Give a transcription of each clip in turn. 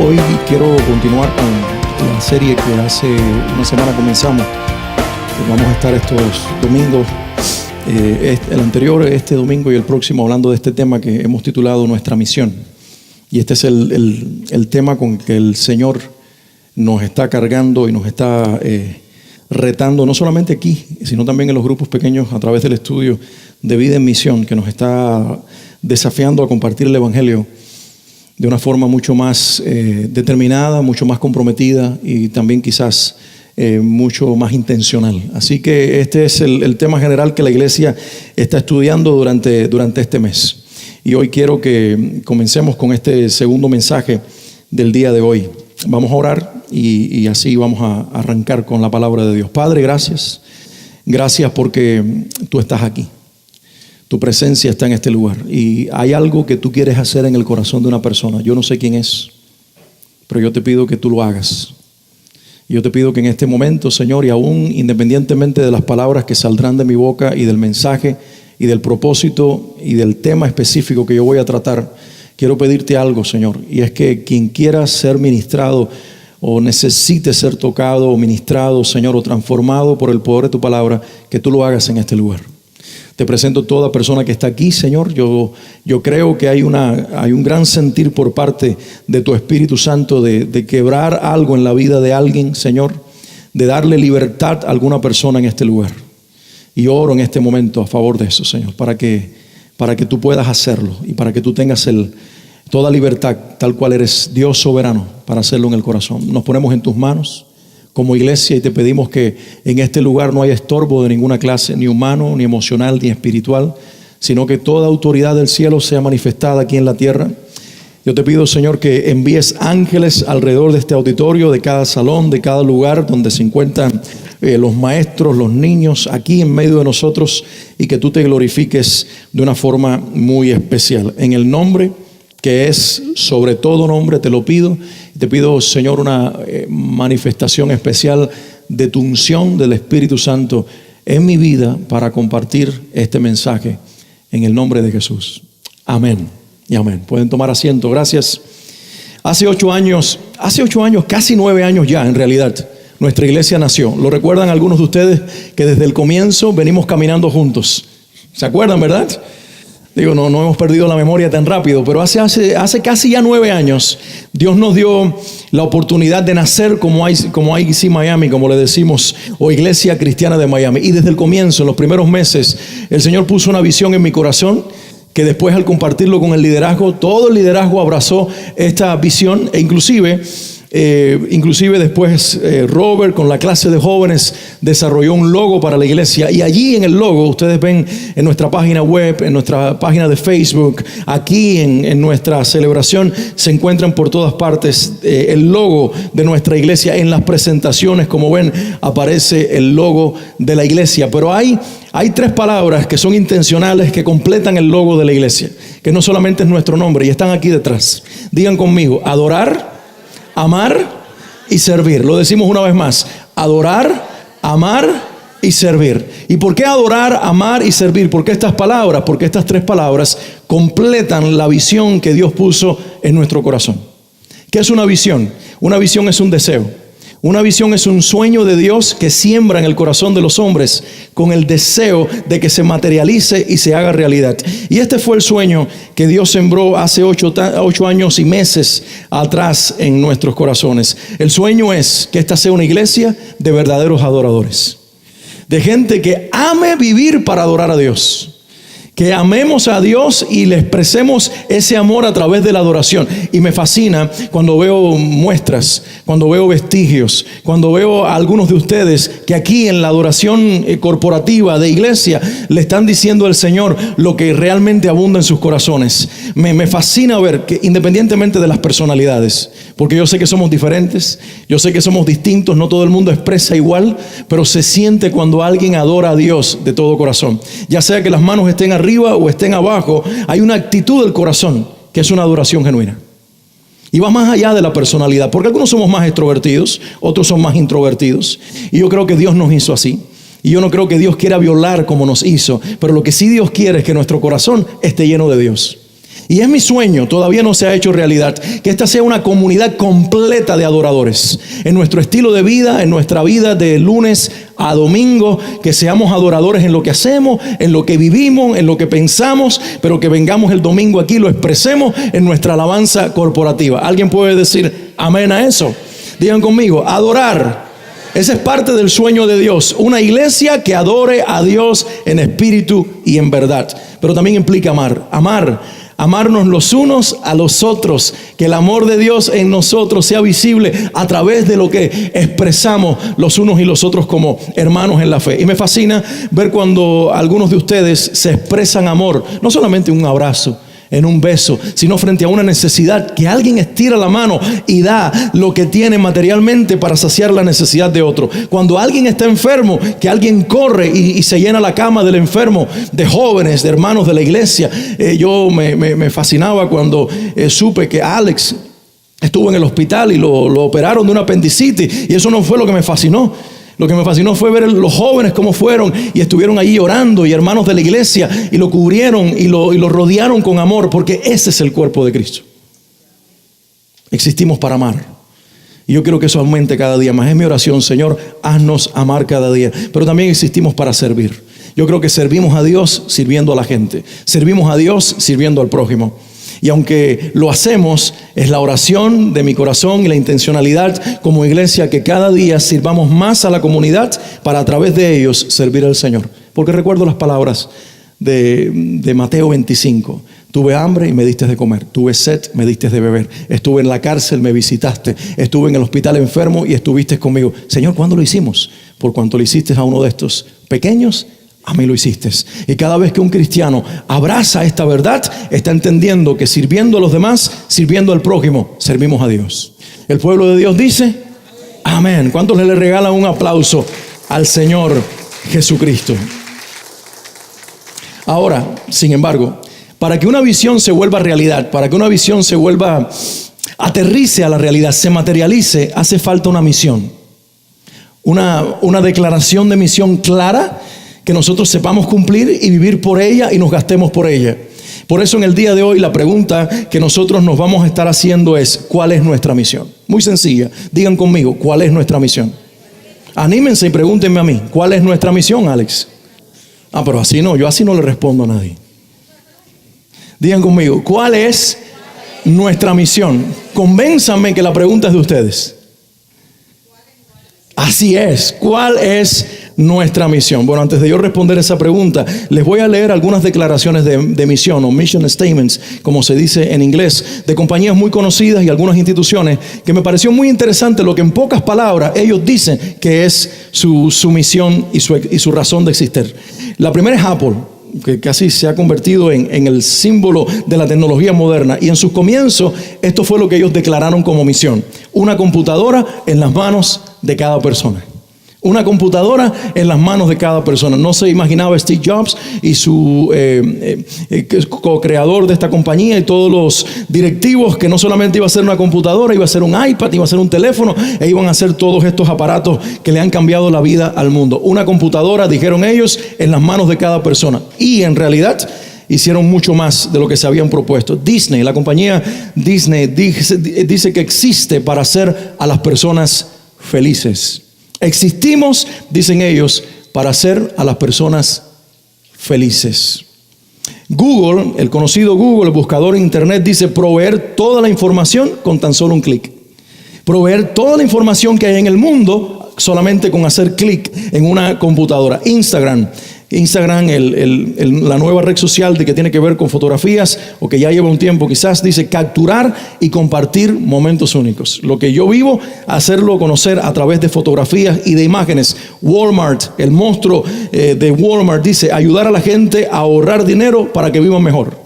Hoy quiero continuar con la serie que hace una semana comenzamos. Vamos a estar estos domingos, el anterior, este domingo y el próximo, hablando de este tema que hemos titulado Nuestra Misión. Y este es el tema con que el Señor nos está cargando y nos está retando, no solamente aquí, sino también en los grupos pequeños a través del estudio de Vida en Misión, que nos está desafiando a compartir el Evangelio de una forma mucho más determinada, mucho más comprometida y también quizás mucho más intencional. Así que este es el tema general que la iglesia está estudiando durante este mes. Y hoy quiero que comencemos con este segundo mensaje del día de hoy. Vamos a orar y así vamos a arrancar con la palabra de Dios. Padre, gracias. Gracias porque tú estás aquí. Tu presencia está en este lugar y hay algo que tú quieres hacer en el corazón de una persona. Yo no sé quién es, pero yo te pido que tú lo hagas. Yo te pido que en este momento, Señor, y aún independientemente de las palabras que saldrán de mi boca y del mensaje y del propósito y del tema específico que yo voy a tratar, quiero pedirte algo, Señor, y es que quien quiera ser ministrado o necesite ser tocado o ministrado, Señor, o transformado por el poder de tu palabra, que tú lo hagas en este lugar. Te presento toda persona que está aquí, Señor. Yo creo que hay un gran sentir por parte de tu Espíritu Santo de quebrar algo en la vida de alguien, Señor, de darle libertad a alguna persona en este lugar. Y oro en este momento a favor de eso, Señor, para que tú puedas hacerlo y para que tú tengas toda libertad, tal cual eres Dios soberano, para hacerlo en el corazón. Nos ponemos en tus manos como iglesia y te pedimos que en este lugar no haya estorbo de ninguna clase, ni humano, ni emocional, ni espiritual, sino que toda autoridad del cielo sea manifestada aquí en la tierra. Yo te pido, Señor, que envíes ángeles alrededor de este auditorio, de cada salón, de cada lugar donde se encuentran los maestros, los niños, aquí en medio de nosotros, y que tú te glorifiques de una forma muy especial. En el nombre que es sobre todo nombre, te lo pido. Te pido, Señor, una manifestación especial de tu unción del Espíritu Santo en mi vida para compartir este mensaje en el nombre de Jesús. Amén y amén. Pueden tomar asiento, gracias. Hace 8 años, casi 9 años ya en realidad, nuestra iglesia nació. ¿Lo recuerdan algunos de ustedes que desde el comienzo venimos caminando juntos? ¿Se acuerdan, verdad? Digo, no hemos perdido la memoria tan rápido, pero hace casi ya 9 años Dios nos dio la oportunidad de nacer como IC Miami, como le decimos, o Iglesia Cristiana de Miami. Y desde el comienzo, en los primeros meses, el Señor puso una visión en mi corazón que después, al compartirlo con el liderazgo, todo el liderazgo abrazó esta visión e inclusive después Robert con la clase de jóvenes desarrolló un logo para la iglesia, y allí en el logo ustedes ven en nuestra página web, en nuestra página de Facebook, aquí en nuestra celebración se encuentran por todas partes el logo de nuestra iglesia. En las presentaciones, como ven, aparece el logo de la iglesia, pero hay 3 palabras que son intencionales, que completan el logo de la iglesia, que no solamente es nuestro nombre, y están aquí detrás. Digan conmigo: adorar, amar y servir. Lo decimos una vez más: adorar, amar y servir. ¿Y por qué adorar, amar y servir? ¿Por qué estas palabras? Porque estas 3 palabras completan la visión que Dios puso en nuestro corazón. ¿Qué es una visión? Una visión es un deseo. Una visión es un sueño de Dios que siembra en el corazón de los hombres con el deseo de que se materialice y se haga realidad. Y este fue el sueño que Dios sembró hace 8 años y meses atrás en nuestros corazones. El sueño es que esta sea una iglesia de verdaderos adoradores, de gente que ame vivir para adorar a Dios. Que amemos a Dios y le expresemos ese amor a través de la adoración. Y me fascina cuando veo muestras, cuando veo vestigios, cuando veo a algunos de ustedes que aquí en la adoración corporativa de iglesia le están diciendo al Señor lo que realmente abunda en sus corazones. Me fascina ver que, independientemente de las personalidades, porque yo sé que somos diferentes, yo sé que somos distintos, no todo el mundo expresa igual, pero se siente cuando alguien adora a Dios de todo corazón. Ya sea que las manos estén arriba o estén abajo, hay una actitud del corazón que es una adoración genuina. Y va más allá de la personalidad, porque algunos somos más extrovertidos, otros son más introvertidos. Y yo creo que Dios nos hizo así. Y yo no creo que Dios quiera violar como nos hizo, pero lo que sí Dios quiere es que nuestro corazón esté lleno de Dios. Y es mi sueño, todavía no se ha hecho realidad, que esta sea una comunidad completa de adoradores. En nuestro estilo de vida, en nuestra vida de lunes a domingo, que seamos adoradores en lo que hacemos, en lo que vivimos, en lo que pensamos, pero que vengamos el domingo aquí y lo expresemos en nuestra alabanza corporativa. ¿Alguien puede decir amén a eso? Digan conmigo, adorar. Ese es parte del sueño de Dios. Una iglesia que adore a Dios en espíritu y en verdad. Pero también implica amar. Amarnos los unos a los otros, que el amor de Dios en nosotros sea visible a través de lo que expresamos los unos y los otros como hermanos en la fe. Y me fascina ver cuando algunos de ustedes se expresan amor, no solamente en un abrazo, en un beso, sino frente a una necesidad, que alguien estira la mano y da lo que tiene materialmente para saciar la necesidad de otro. Cuando alguien está enfermo, que alguien corre y se llena la cama del enfermo, de jóvenes, de hermanos de la iglesia. Yo me fascinaba cuando supe que Alex estuvo en el hospital y lo operaron de una apendicitis, y eso no fue lo que me fascinó. Lo que me fascinó fue ver los jóvenes cómo fueron y estuvieron ahí orando, y hermanos de la iglesia, y lo cubrieron y lo rodearon con amor, porque ese es el cuerpo de Cristo. Existimos para amar. Y yo quiero que eso aumente cada día más. Es mi oración, Señor, haznos amar cada día. Pero también existimos para servir. Yo creo que servimos a Dios sirviendo a la gente. Servimos a Dios sirviendo al prójimo. Y aunque lo hacemos, es la oración de mi corazón y la intencionalidad como iglesia que cada día sirvamos más a la comunidad para a través de ellos servir al Señor. Porque recuerdo las palabras de Mateo 25. Tuve hambre y me diste de comer. Tuve sed, me diste de beber. Estuve en la cárcel, me visitaste. Estuve en el hospital enfermo y estuviste conmigo. Señor, ¿cuándo lo hicimos? Por cuanto lo hiciste a uno de estos pequeños, a mí lo hiciste. Y cada vez que un cristiano abraza esta verdad, está entendiendo que sirviendo a los demás, sirviendo al prójimo, servimos a Dios. El pueblo de Dios dice amén. ¿Cuántos le regalan un aplauso al Señor Jesucristo? Ahora, sin embargo, para que una visión se vuelva realidad, para que una visión se vuelva, aterrice a la realidad, se materialice, hace falta una misión. Una declaración de misión clara, que nosotros sepamos cumplir y vivir por ella y nos gastemos por ella. Por eso en el día de hoy la pregunta que nosotros nos vamos a estar haciendo es: ¿cuál es nuestra misión? Muy sencilla. Digan conmigo, ¿cuál es nuestra misión? Anímense y pregúntenme a mí, ¿cuál es nuestra misión, Alex? Pero así no, yo así no le respondo a nadie. Digan conmigo, ¿cuál es nuestra misión? Convénzanme que la pregunta es de ustedes. Así es, ¿cuál es nuestra misión? Bueno, antes de yo responder esa pregunta, les voy a leer algunas declaraciones de misión, o mission statements, como se dice en inglés, de compañías muy conocidas y algunas instituciones, que me pareció muy interesante lo que en pocas palabras ellos dicen que es su misión y su razón de existir. La primera es Apple, que casi se ha convertido en el símbolo de la tecnología moderna, y en sus comienzos esto fue lo que ellos declararon como misión: una computadora en las manos de cada persona. Una computadora en las manos de cada persona. No se imaginaba Steve Jobs y su co-creador de esta compañía y todos los directivos que no solamente iba a ser una computadora, iba a ser un iPad, iba a ser un teléfono, e iban a ser todos estos aparatos que le han cambiado la vida al mundo. Una computadora, dijeron ellos, en las manos de cada persona. Y en realidad hicieron mucho más de lo que se habían propuesto. Disney, la compañía Disney, dice que existe para hacer a las personas felices. Existimos, dicen ellos, para hacer a las personas felices. Google, el conocido Google, el buscador en internet, dice proveer toda la información con tan solo un clic. Proveer toda la información que hay en el mundo solamente con hacer clic en una computadora. Instagram, la nueva red social de que tiene que ver con fotografías, o que ya lleva un tiempo quizás, dice capturar y compartir momentos únicos. Lo que yo vivo, hacerlo conocer a través de fotografías y de imágenes. Walmart, el monstruo de Walmart, dice ayudar a la gente a ahorrar dinero para que vivan mejor.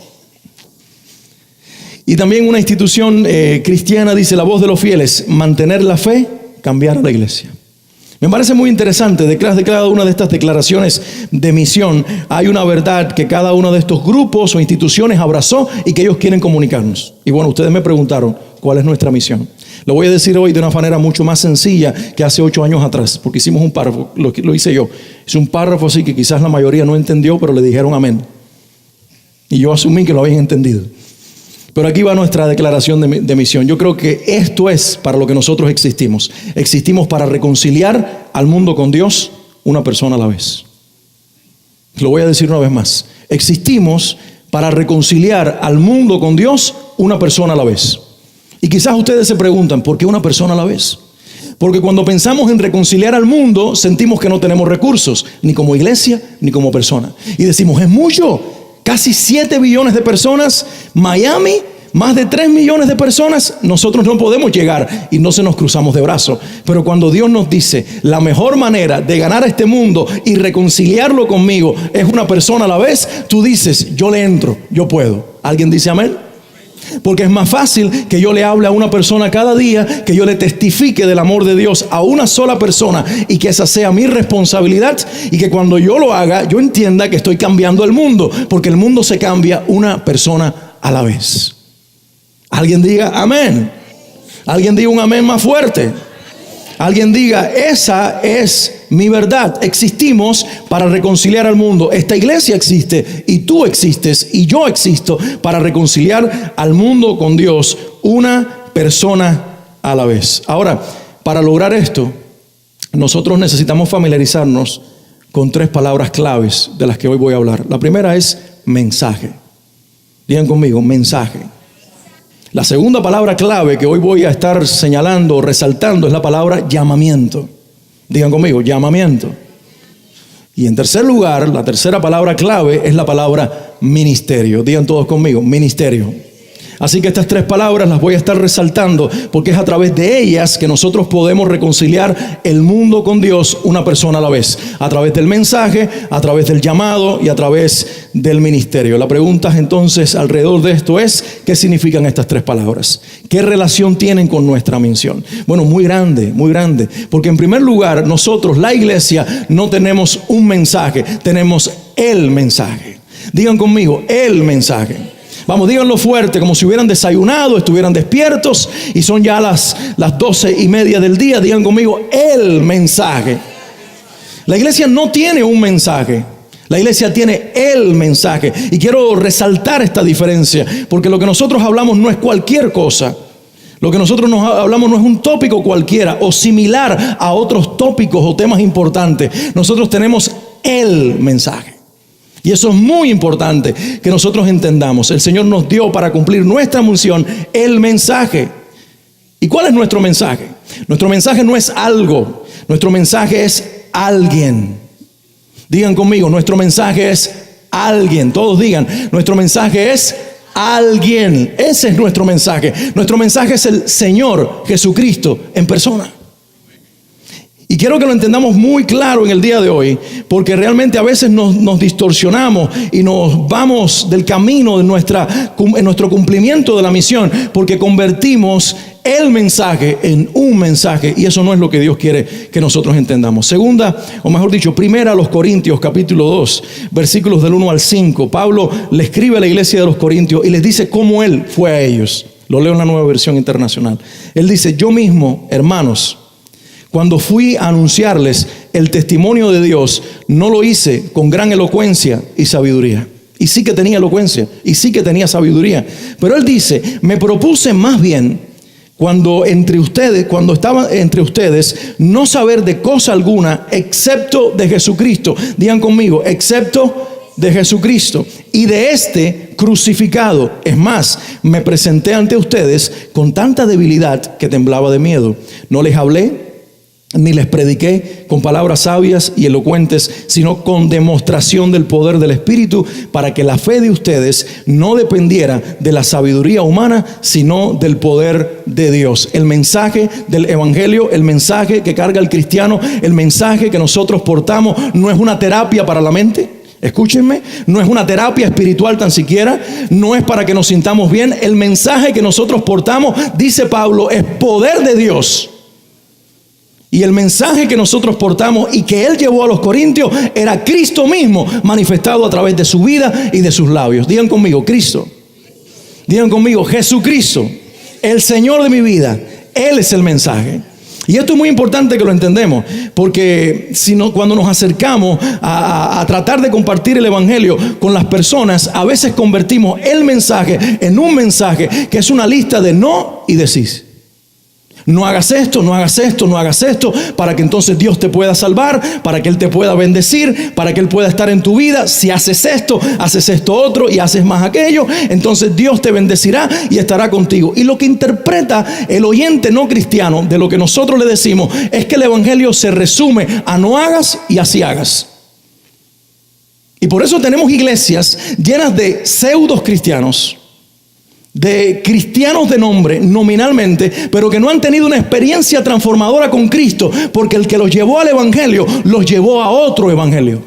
Y también una institución cristiana dice: la voz de los fieles, mantener la fe, cambiar a la iglesia. Me parece muy interesante, detrás de cada una de estas declaraciones de misión hay una verdad que cada uno de estos grupos o instituciones abrazó y que ellos quieren comunicarnos. Y bueno, ustedes me preguntaron, ¿cuál es nuestra misión? Lo voy a decir hoy de una manera mucho más sencilla que hace 8 años atrás, porque hicimos un párrafo, lo hice yo. Es un párrafo así que quizás la mayoría no entendió, pero le dijeron amén. Y yo asumí que lo habían entendido. Pero aquí va nuestra declaración de misión. Yo creo que esto es para lo que nosotros existimos. Existimos para reconciliar al mundo con Dios, una persona a la vez. Lo voy a decir una vez más. Existimos para reconciliar al mundo con Dios, una persona a la vez. Y quizás ustedes se preguntan, ¿por qué una persona a la vez? Porque cuando pensamos en reconciliar al mundo, sentimos que no tenemos recursos, ni como iglesia, ni como persona. Y decimos, es mucho, casi 7 billones de personas, Miami, más de 3 millones de personas, nosotros no podemos llegar y no se nos cruzamos de brazos. Pero cuando Dios nos dice, la mejor manera de ganar a este mundo y reconciliarlo conmigo es una persona a la vez, tú dices, yo le entro, yo puedo. ¿Alguien dice amén? Porque es más fácil que yo le hable a una persona cada día, que yo le testifique del amor de Dios a una sola persona y que esa sea mi responsabilidad, y que cuando yo lo haga, yo entienda que estoy cambiando el mundo, porque el mundo se cambia una persona a la vez. Alguien diga amén. Alguien diga un amén más fuerte. Alguien diga, esa es mi verdad. Existimos para reconciliar al mundo. Esta iglesia existe y tú existes y yo existo para reconciliar al mundo con Dios, una persona a la vez. Ahora, para lograr esto, nosotros necesitamos familiarizarnos con 3 palabras claves de las que hoy voy a hablar. La primera es mensaje. Digan conmigo, mensaje. La segunda palabra clave que hoy voy a estar señalando o resaltando es la palabra llamamiento. Digan conmigo, llamamiento. Y en tercer lugar, la tercera palabra clave es la palabra ministerio. Digan todos conmigo, ministerio. Así que estas 3 palabras las voy a estar resaltando porque es a través de ellas que nosotros podemos reconciliar el mundo con Dios, una persona a la vez. A través del mensaje, a través del llamado y a través del ministerio. La pregunta entonces alrededor de esto es, ¿qué significan estas 3 palabras? ¿Qué relación tienen con nuestra misión? Bueno, muy grande, porque en primer lugar nosotros, la iglesia, no tenemos un mensaje, tenemos el mensaje. Digan conmigo, el mensaje. Vamos, díganlo fuerte, como si hubieran desayunado, estuvieran despiertos y son ya las 12:30 del día. Digan conmigo, el mensaje. La iglesia no tiene un mensaje. La iglesia tiene el mensaje. Y quiero resaltar esta diferencia, porque lo que nosotros hablamos no es cualquier cosa. Lo que nosotros nos hablamos no es un tópico cualquiera o similar a otros tópicos o temas importantes. Nosotros tenemos el mensaje. Y eso es muy importante que nosotros entendamos. El Señor nos dio para cumplir nuestra misión el mensaje. ¿Y cuál es nuestro mensaje? Nuestro mensaje no es algo. Nuestro mensaje es alguien. Digan conmigo, nuestro mensaje es alguien. Todos digan, nuestro mensaje es alguien. Ese es nuestro mensaje. Nuestro mensaje es el Señor Jesucristo en persona. Y quiero que lo entendamos muy claro en el día de hoy, porque realmente a veces nos distorsionamos y nos vamos del camino en nuestro cumplimiento de la misión, porque convertimos el mensaje en un mensaje, y eso no es lo que Dios quiere que nosotros entendamos. Segunda, o mejor dicho, primera a los Corintios, capítulo 2, versículos del 1 al 5. Pablo le escribe a la iglesia de los Corintios y les dice cómo él fue a ellos. Lo leo en la Nueva Versión Internacional. Él dice, yo mismo, hermanos, cuando fui a anunciarles el testimonio de Dios, no lo hice con gran elocuencia y sabiduría. Y sí que tenía elocuencia, y sí que tenía sabiduría. Pero él dice, me propuse más bien, cuando estaba entre ustedes, no saber de cosa alguna, excepto de Jesucristo. Digan conmigo, excepto de Jesucristo y de este crucificado. Es más, me presenté ante ustedes con tanta debilidad que temblaba de miedo. No les hablé ni les prediqué con palabras sabias y elocuentes, sino con demostración del poder del Espíritu, para que la fe de ustedes no dependiera de la sabiduría humana, sino del poder de Dios. El mensaje del Evangelio, el mensaje que carga el cristiano, el mensaje que nosotros portamos, no es una terapia para la mente. Escúchenme, no es una terapia espiritual tan siquiera, no es para que nos sintamos bien. El mensaje que nosotros portamos, dice Pablo, es poder de Dios. Y el mensaje que nosotros portamos y que él llevó a los corintios era Cristo mismo manifestado a través de su vida y de sus labios. Digan conmigo, Cristo. Digan conmigo, Jesucristo, el Señor de mi vida. Él es el mensaje. Y esto es muy importante que lo entendemos, porque cuando nos acercamos a tratar de compartir el evangelio con las personas, a veces convertimos el mensaje en un mensaje que es una lista de no y de sí. No hagas esto, no hagas esto, no hagas esto, para que entonces Dios te pueda salvar, para que Él te pueda bendecir, para que Él pueda estar en tu vida. Si haces esto otro y haces más aquello, entonces Dios te bendecirá y estará contigo. Y lo que interpreta el oyente no cristiano de lo que nosotros le decimos es que el evangelio se resume a no hagas y así hagas. Y por eso tenemos iglesias llenas de pseudos cristianos, de cristianos de nombre nominalmente, pero que no han tenido una experiencia transformadora con Cristo, porque el que los llevó al evangelio los llevó a otro evangelio.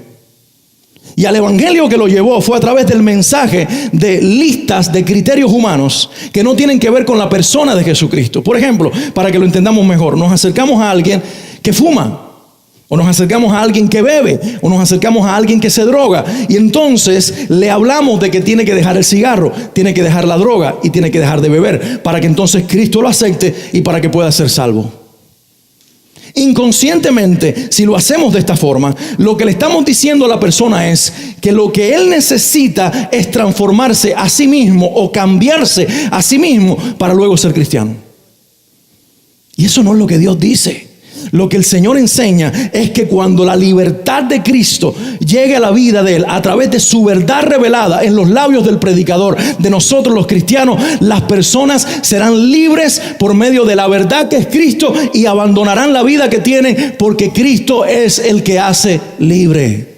Y al evangelio que lo llevó fue a través del mensaje de listas de criterios humanos que no tienen que ver con la persona de Jesucristo. Por ejemplo, para que lo entendamos mejor, nos acercamos a alguien que fuma, o nos acercamos a alguien que bebe, o nos acercamos a alguien que se droga, y entonces le hablamos de que tiene que dejar el cigarro, tiene que dejar la droga y tiene que dejar de beber, para que entonces Cristo lo acepte y para que pueda ser salvo. Inconscientemente, si lo hacemos de esta forma, lo que le estamos diciendo a la persona es que lo que él necesita es transformarse a sí mismo o cambiarse a sí mismo para luego ser cristiano. Y eso no es lo que Dios dice. Lo que el Señor enseña es que cuando la libertad de Cristo llegue a la vida de él a través de su verdad revelada en los labios del predicador, de nosotros los cristianos, las personas serán libres por medio de la verdad que es Cristo y abandonarán la vida que tienen, porque Cristo es el que hace libre.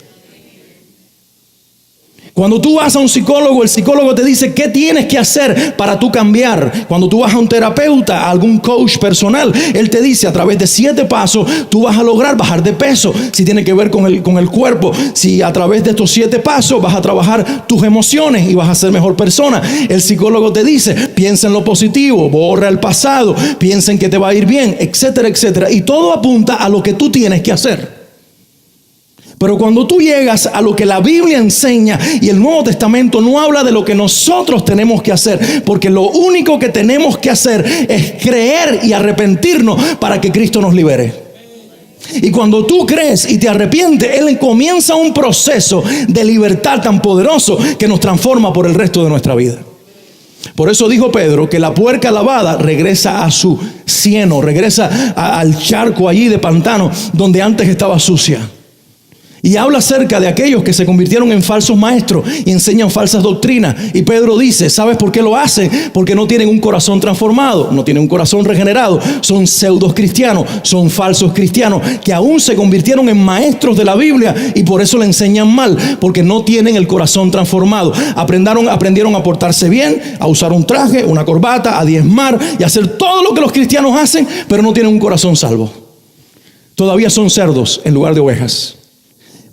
Cuando tú vas a un psicólogo, el psicólogo te dice qué tienes que hacer para tú cambiar. Cuando tú vas a un terapeuta, a algún coach personal, él te dice a través de 7 pasos tú vas a lograr bajar de peso. Si tiene que ver con el cuerpo, si a través de estos 7 pasos vas a trabajar tus emociones y vas a ser mejor persona. El psicólogo te dice piensa en lo positivo, borra el pasado, piensa en que te va a ir bien, etcétera, etcétera. Y todo apunta a lo que tú tienes que hacer. Pero cuando tú llegas a lo que la Biblia enseña y el Nuevo Testamento no habla de lo que nosotros tenemos que hacer, porque lo único que tenemos que hacer es creer y arrepentirnos para que Cristo nos libere. Y cuando tú crees y te arrepientes, Él comienza un proceso de libertad tan poderoso que nos transforma por el resto de nuestra vida. Por eso dijo Pedro que la puerca lavada regresa a su cieno, regresa al charco allí de pantano donde antes estaba sucia. Y habla acerca de aquellos que se convirtieron en falsos maestros y enseñan falsas doctrinas. Y Pedro dice, ¿sabes por qué lo hacen? Porque no tienen un corazón transformado, no tienen un corazón regenerado. Son pseudos cristianos, son falsos cristianos que aún se convirtieron en maestros de la Biblia y por eso le enseñan mal, porque no tienen el corazón transformado. Aprendieron a portarse bien, a usar un traje, una corbata, a diezmar y a hacer todo lo que los cristianos hacen, pero no tienen un corazón salvo. Todavía son cerdos en lugar de ovejas.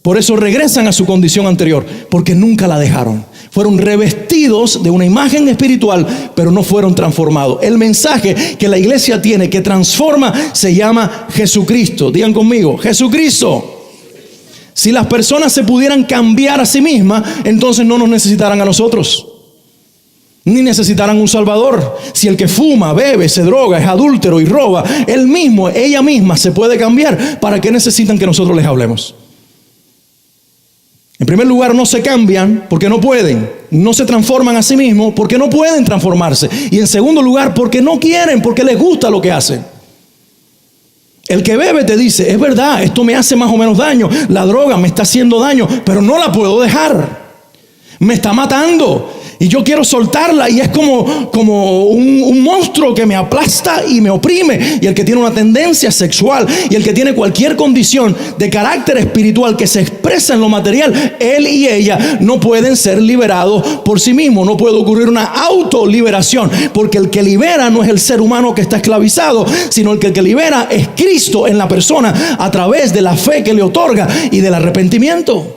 Por eso regresan a su condición anterior, porque nunca la dejaron. Fueron revestidos de una imagen espiritual, pero no fueron transformados. El mensaje que la iglesia tiene que transforma se llama Jesucristo. Digan conmigo, Jesucristo. Si las personas se pudieran cambiar a sí mismas, entonces no nos necesitarán a nosotros, ni necesitarán un salvador. Si el que fuma, bebe, se droga, es adúltero y roba, él mismo, ella misma se puede cambiar. ¿Para qué necesitan que nosotros les hablemos? En primer lugar, no se cambian porque no pueden. No se transforman a sí mismos porque no pueden transformarse. Y en segundo lugar, porque no quieren, porque les gusta lo que hacen. El que bebe te dice, es verdad, esto me hace más o menos daño. La droga me está haciendo daño, pero no la puedo dejar. Me está matando. Y yo quiero soltarla y es como un monstruo que me aplasta y me oprime. Y el que tiene una tendencia sexual y el que tiene cualquier condición de carácter espiritual que se expresa en lo material, él y ella no pueden ser liberados por sí mismos. No puede ocurrir una autoliberación, porque el que libera no es el ser humano que está esclavizado, sino el que libera es Cristo en la persona a través de la fe que le otorga y del arrepentimiento.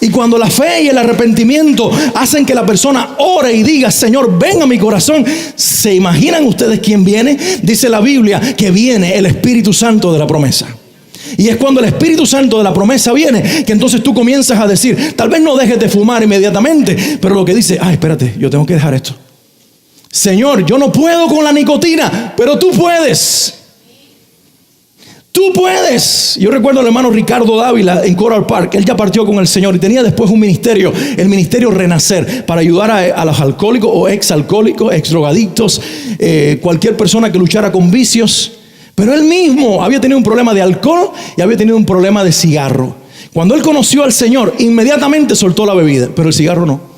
Y cuando la fe y el arrepentimiento hacen que la persona ore y diga, Señor, ven a mi corazón, ¿se imaginan ustedes quién viene? Dice la Biblia que viene el Espíritu Santo de la promesa. Y es cuando el Espíritu Santo de la promesa viene que entonces tú comienzas a decir, tal vez no dejes de fumar inmediatamente, pero lo que dice, espérate, yo tengo que dejar esto. Señor, yo no puedo con la nicotina, pero tú puedes. Tú puedes. Yo recuerdo al hermano Ricardo Dávila en Coral Park. Él ya partió con el Señor y tenía después un ministerio, el ministerio Renacer, para ayudar a los alcohólicos o exalcohólicos, ex drogadictos, cualquier persona que luchara con vicios. Pero él mismo había tenido un problema de alcohol y había tenido un problema de cigarro. Cuando él conoció al Señor, inmediatamente soltó la bebida, pero el cigarro no.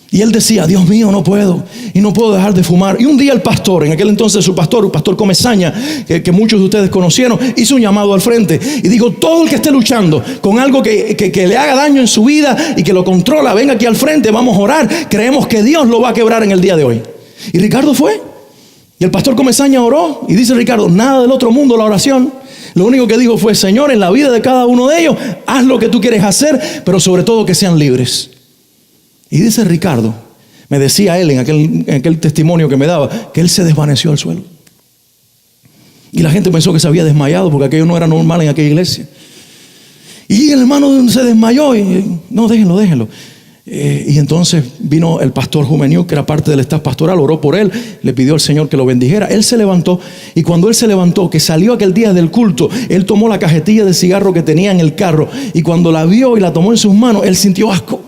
Y él decía, Dios mío, no puedo, y no puedo dejar de fumar. Y un día el pastor, en aquel entonces su pastor, el pastor Comesaña, que muchos de ustedes conocieron, hizo un llamado al frente y dijo, todo el que esté luchando con algo que le haga daño en su vida y que lo controla, venga aquí al frente, vamos a orar. Creemos que Dios lo va a quebrar en el día de hoy. Y Ricardo fue. Y el pastor Comesaña oró. Y dice Ricardo, nada del otro mundo la oración. Lo único que dijo fue, Señor, en la vida de cada uno de ellos, haz lo que tú quieres hacer, pero sobre todo que sean libres. Y dice Ricardo, me decía él en aquel testimonio que me daba, que él se desvaneció al suelo. Y la gente pensó que se había desmayado porque aquello no era normal en aquella iglesia. Y el hermano se desmayó y no, déjenlo. Y entonces vino el pastor Jumeniu, que era parte del staff pastoral, oró por él, le pidió al Señor que lo bendijera. Él se levantó y cuando él se levantó, que salió aquel día del culto, él tomó la cajetilla de cigarro que tenía en el carro y cuando la vio y la tomó en sus manos, él sintió asco.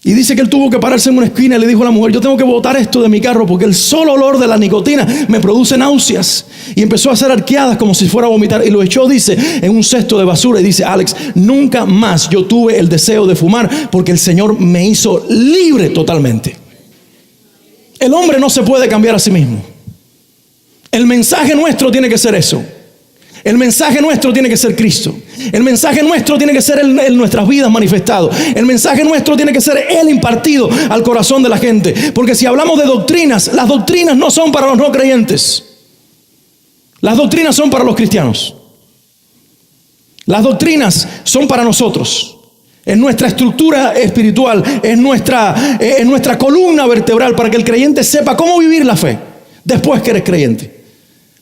Y dice que él tuvo que pararse en una esquina y le dijo a la mujer, yo tengo que botar esto de mi carro porque el solo olor de la nicotina me produce náuseas. Y empezó a hacer arqueadas como si fuera a vomitar y lo echó, dice, en un cesto de basura. Y dice, Alex, nunca más yo tuve el deseo de fumar porque el Señor me hizo libre totalmente. El hombre no se puede cambiar a sí mismo. El mensaje nuestro tiene que ser eso. El mensaje nuestro tiene que ser Cristo. El mensaje nuestro tiene que ser en nuestras vidas manifestado. El mensaje nuestro tiene que ser Él impartido al corazón de la gente. Porque si hablamos de doctrinas, las doctrinas no son para los no creyentes. Las doctrinas son para los cristianos. Las doctrinas son para nosotros. Es nuestra estructura espiritual, es nuestra columna vertebral para que el creyente sepa cómo vivir la fe después que eres creyente.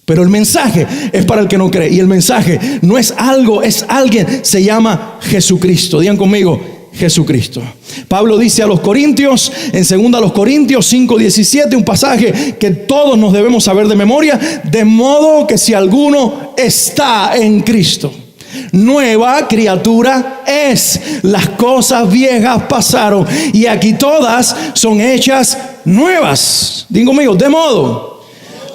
Pero el mensaje es para el que no cree. Y el mensaje no es algo, es alguien. Se llama Jesucristo. Digan conmigo, Jesucristo. Pablo dice a los Corintios, en 2 Corintios 5:17, un pasaje que todos nos debemos saber de memoria. De modo que si alguno está en Cristo, nueva criatura es. Las cosas viejas pasaron y aquí todas son hechas nuevas. Digan conmigo, de modo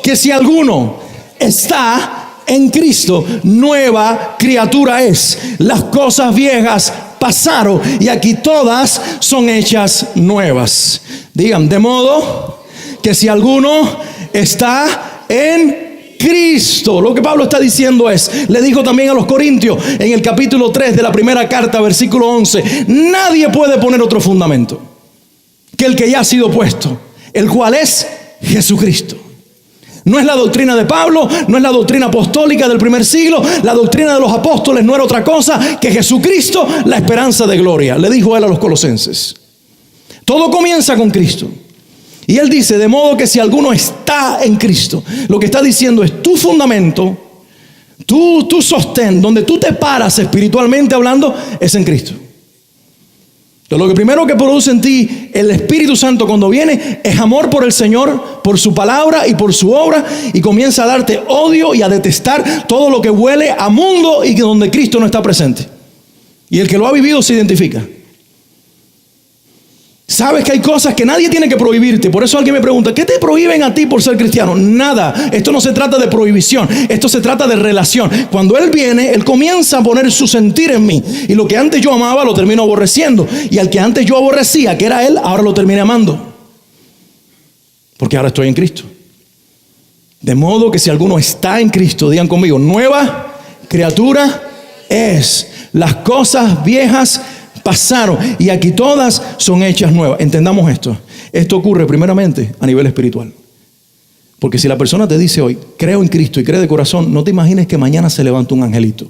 que si alguno está en Cristo, nueva criatura es. Las cosas viejas pasaron y aquí todas son hechas nuevas. Digan, de modo que si alguno está en Cristo. Lo que Pablo está diciendo es, le dijo también a los Corintios en el capítulo 3 de la primera carta, versículo 11, nadie puede poner otro fundamento que el que ya ha sido puesto, el cual es Jesucristo. No es la doctrina de Pablo, no es la doctrina apostólica del primer siglo. La doctrina de los apóstoles no era otra cosa que Jesucristo, la esperanza de gloria. Le dijo él a los colosenses. Todo comienza con Cristo. Y él dice, de modo que si alguno está en Cristo, lo que está diciendo es tu fundamento, tu sostén, donde tú te paras espiritualmente hablando, es en Cristo. Entonces, lo que primero que produce en ti el Espíritu Santo cuando viene es amor por el Señor, por su palabra y por su obra, y comienza a darte odio y a detestar todo lo que huele a mundo y que donde Cristo no está presente. Y el que lo ha vivido se identifica. Sabes que hay cosas que nadie tiene que prohibirte. Por eso alguien me pregunta, ¿qué te prohíben a ti por ser cristiano? Nada. Esto no se trata de prohibición. Esto se trata de relación. Cuando Él viene, Él comienza a poner su sentir en mí. Y lo que antes yo amaba, lo termino aborreciendo. Y al que antes yo aborrecía, que era Él, ahora lo terminé amando. Porque ahora estoy en Cristo. De modo que si alguno está en Cristo, digan conmigo, nueva criatura es. Las cosas viejas pasaron y aquí todas son hechas nuevas. Entendamos esto. Esto ocurre primeramente a nivel espiritual. Porque si la persona te dice hoy, creo en Cristo y cree de corazón, no te imagines que mañana se levanta un angelito.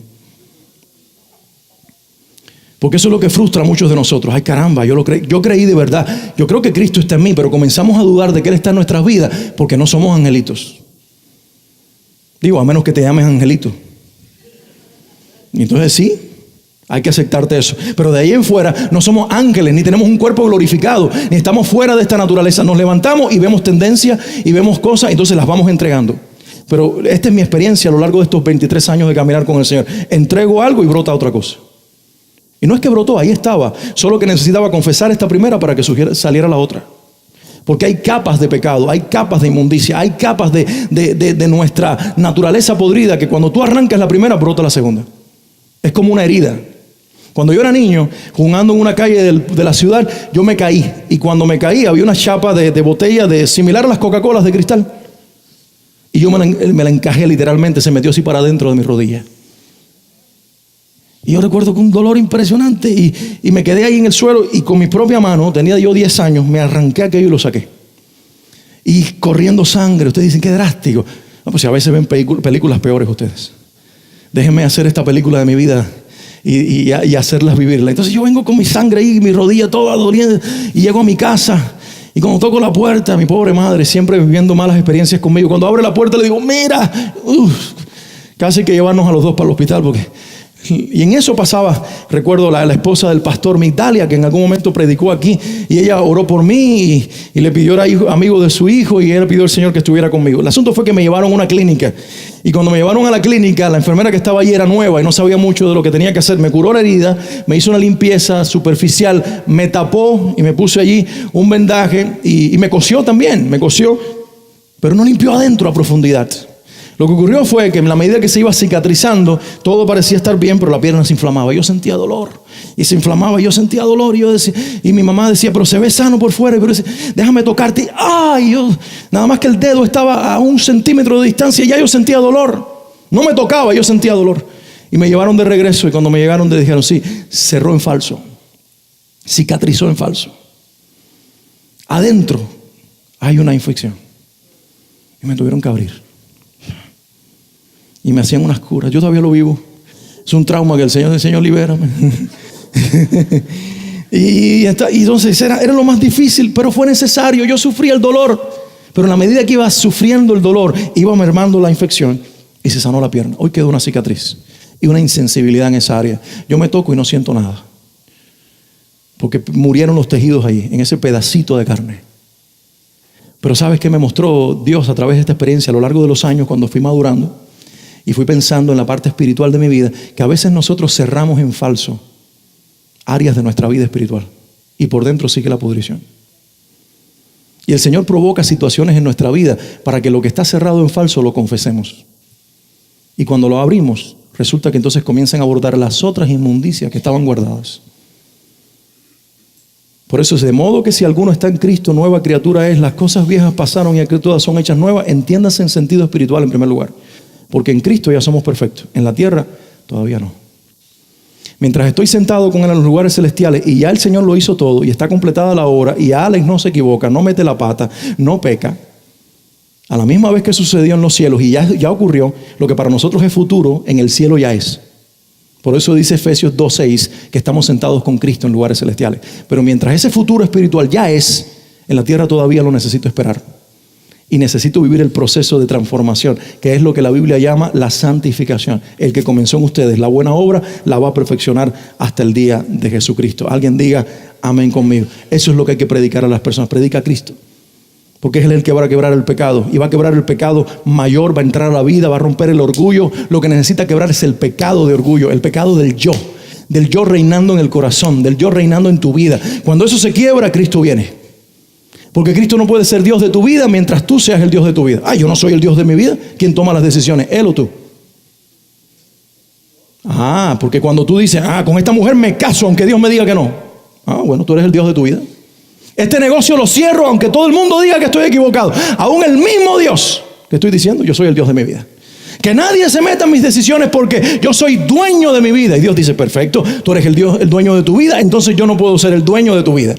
Porque eso es lo que frustra a muchos de nosotros. Ay, caramba, yo creí de verdad. Yo creo que Cristo está en mí, pero comenzamos a dudar de que Él está en nuestras vidas porque no somos angelitos. Digo, a menos que te llames angelito. Y entonces sí. Hay que aceptarte eso. Pero de ahí en fuera no somos ángeles, ni tenemos un cuerpo glorificado, ni estamos fuera de esta naturaleza. Nos levantamos y vemos tendencias y vemos cosas, entonces las vamos entregando. Pero esta es mi experiencia a lo largo de estos 23 años de caminar con el Señor. Entrego algo y brota otra cosa. Y no es que brotó, ahí estaba. Solo que necesitaba confesar esta primera para que saliera la otra. Porque hay capas de pecado, hay capas de inmundicia, hay capas de nuestra naturaleza podrida que cuando tú arrancas la primera, brota la segunda. Es como una herida. Cuando yo era niño, jugando en una calle de la ciudad, yo me caí. Y cuando me caí, había una chapa de botella similar a las Coca-Colas de cristal. Y yo me la encajé literalmente, se metió así para adentro de mi rodilla. Y yo recuerdo con un dolor impresionante y me quedé ahí en el suelo y con mi propia mano, tenía yo 10 años, me arranqué aquello y lo saqué. Y corriendo sangre. Ustedes dicen, qué drástico. No, pues si a veces ven películas peores ustedes. Déjenme hacer esta película de mi vida y hacerlas vivirla. Entonces yo vengo con mi sangre ahí, mi rodilla toda doliendo y llego a mi casa. Y cuando toco la puerta, mi pobre madre, siempre viviendo malas experiencias conmigo, cuando abre la puerta le digo, mira, casi que llevarnos a los dos para el hospital porque... Y en eso pasaba, recuerdo la esposa del pastor Migdalia, que en algún momento predicó aquí, y ella oró por mí y le pidió, era amigo de su hijo, y él pidió al Señor que estuviera conmigo. El asunto fue que me llevaron a una clínica, y cuando me llevaron a la clínica, la enfermera que estaba allí era nueva y no sabía mucho de lo que tenía que hacer. Me curó la herida, me hizo una limpieza superficial, me tapó y me puse allí un vendaje y me cosió también, pero no limpió adentro a profundidad. Lo que ocurrió fue que en la medida que se iba cicatrizando, todo parecía estar bien, pero la pierna se inflamaba. Yo sentía dolor. Y se inflamaba, yo sentía dolor. Y mi mamá decía, pero se ve sano por fuera. Pero decía, déjame tocarte. ¡Ay! Nada más que el dedo estaba a 1 centímetro de distancia y ya yo sentía dolor. No me tocaba, yo sentía dolor. Y me llevaron de regreso. Y cuando me llegaron, me dijeron, sí, cerró en falso. Cicatrizó en falso. Adentro hay una infección. Y me tuvieron que abrir. Y me hacían unas curas. Yo todavía lo vivo. Es un trauma que el Señor libérame. y entonces era lo más difícil, pero fue necesario. Yo sufría el dolor. Pero en la medida que iba sufriendo el dolor, iba mermando la infección y se sanó la pierna. Hoy quedó una cicatriz y una insensibilidad en esa área. Yo me toco y no siento nada. Porque murieron los tejidos ahí, en ese pedacito de carne. Pero ¿sabes qué me mostró Dios a través de esta experiencia a lo largo de los años cuando fui madurando? Y fui pensando en la parte espiritual de mi vida, que a veces nosotros cerramos en falso áreas de nuestra vida espiritual. Y por dentro sigue la pudrición. Y el Señor provoca situaciones en nuestra vida para que lo que está cerrado en falso lo confesemos. Y cuando lo abrimos, resulta que entonces comienzan a brotar las otras inmundicias que estaban guardadas. Por eso es de modo que si alguno está en Cristo, nueva criatura es. Las cosas viejas pasaron y aquí todas son hechas nuevas. Entiéndase en sentido espiritual en primer lugar. Porque en Cristo ya somos perfectos. En la tierra todavía no. Mientras estoy sentado con Él en los lugares celestiales y ya el Señor lo hizo todo y está completada la obra y Alex no se equivoca, no mete la pata, no peca. A la misma vez que sucedió en los cielos y ya ocurrió, lo que para nosotros es futuro, en el cielo ya es. Por eso dice Efesios 2:6 que estamos sentados con Cristo en lugares celestiales. Pero mientras ese futuro espiritual ya es, en la tierra todavía lo necesito esperar. Y necesito vivir el proceso de transformación, que es lo que la Biblia llama la santificación. El que comenzó en ustedes la buena obra, la va a perfeccionar hasta el día de Jesucristo. Alguien diga amén conmigo. Eso es lo que hay que predicar a las personas. Predica a Cristo. Porque es Él el que va a quebrar el pecado. Y va a quebrar el pecado mayor, va a entrar a la vida, va a romper el orgullo. Lo que necesita quebrar es el pecado de orgullo, el pecado del yo. Del yo reinando en el corazón, del yo reinando en tu vida. Cuando eso se quiebra, Cristo viene. Porque Cristo no puede ser Dios de tu vida mientras tú seas el Dios de tu vida. Yo no soy el Dios de mi vida. ¿Quién toma las decisiones? ¿Él o tú? Porque cuando tú dices, con esta mujer me caso aunque Dios me diga que no. Bueno, tú eres el Dios de tu vida. Este negocio lo cierro aunque todo el mundo diga que estoy equivocado. Aún el mismo Dios que estoy diciendo, yo soy el Dios de mi vida. Que nadie se meta en mis decisiones porque yo soy dueño de mi vida. Y Dios dice, perfecto, tú eres el dueño de tu vida, entonces yo no puedo ser el dueño de tu vida.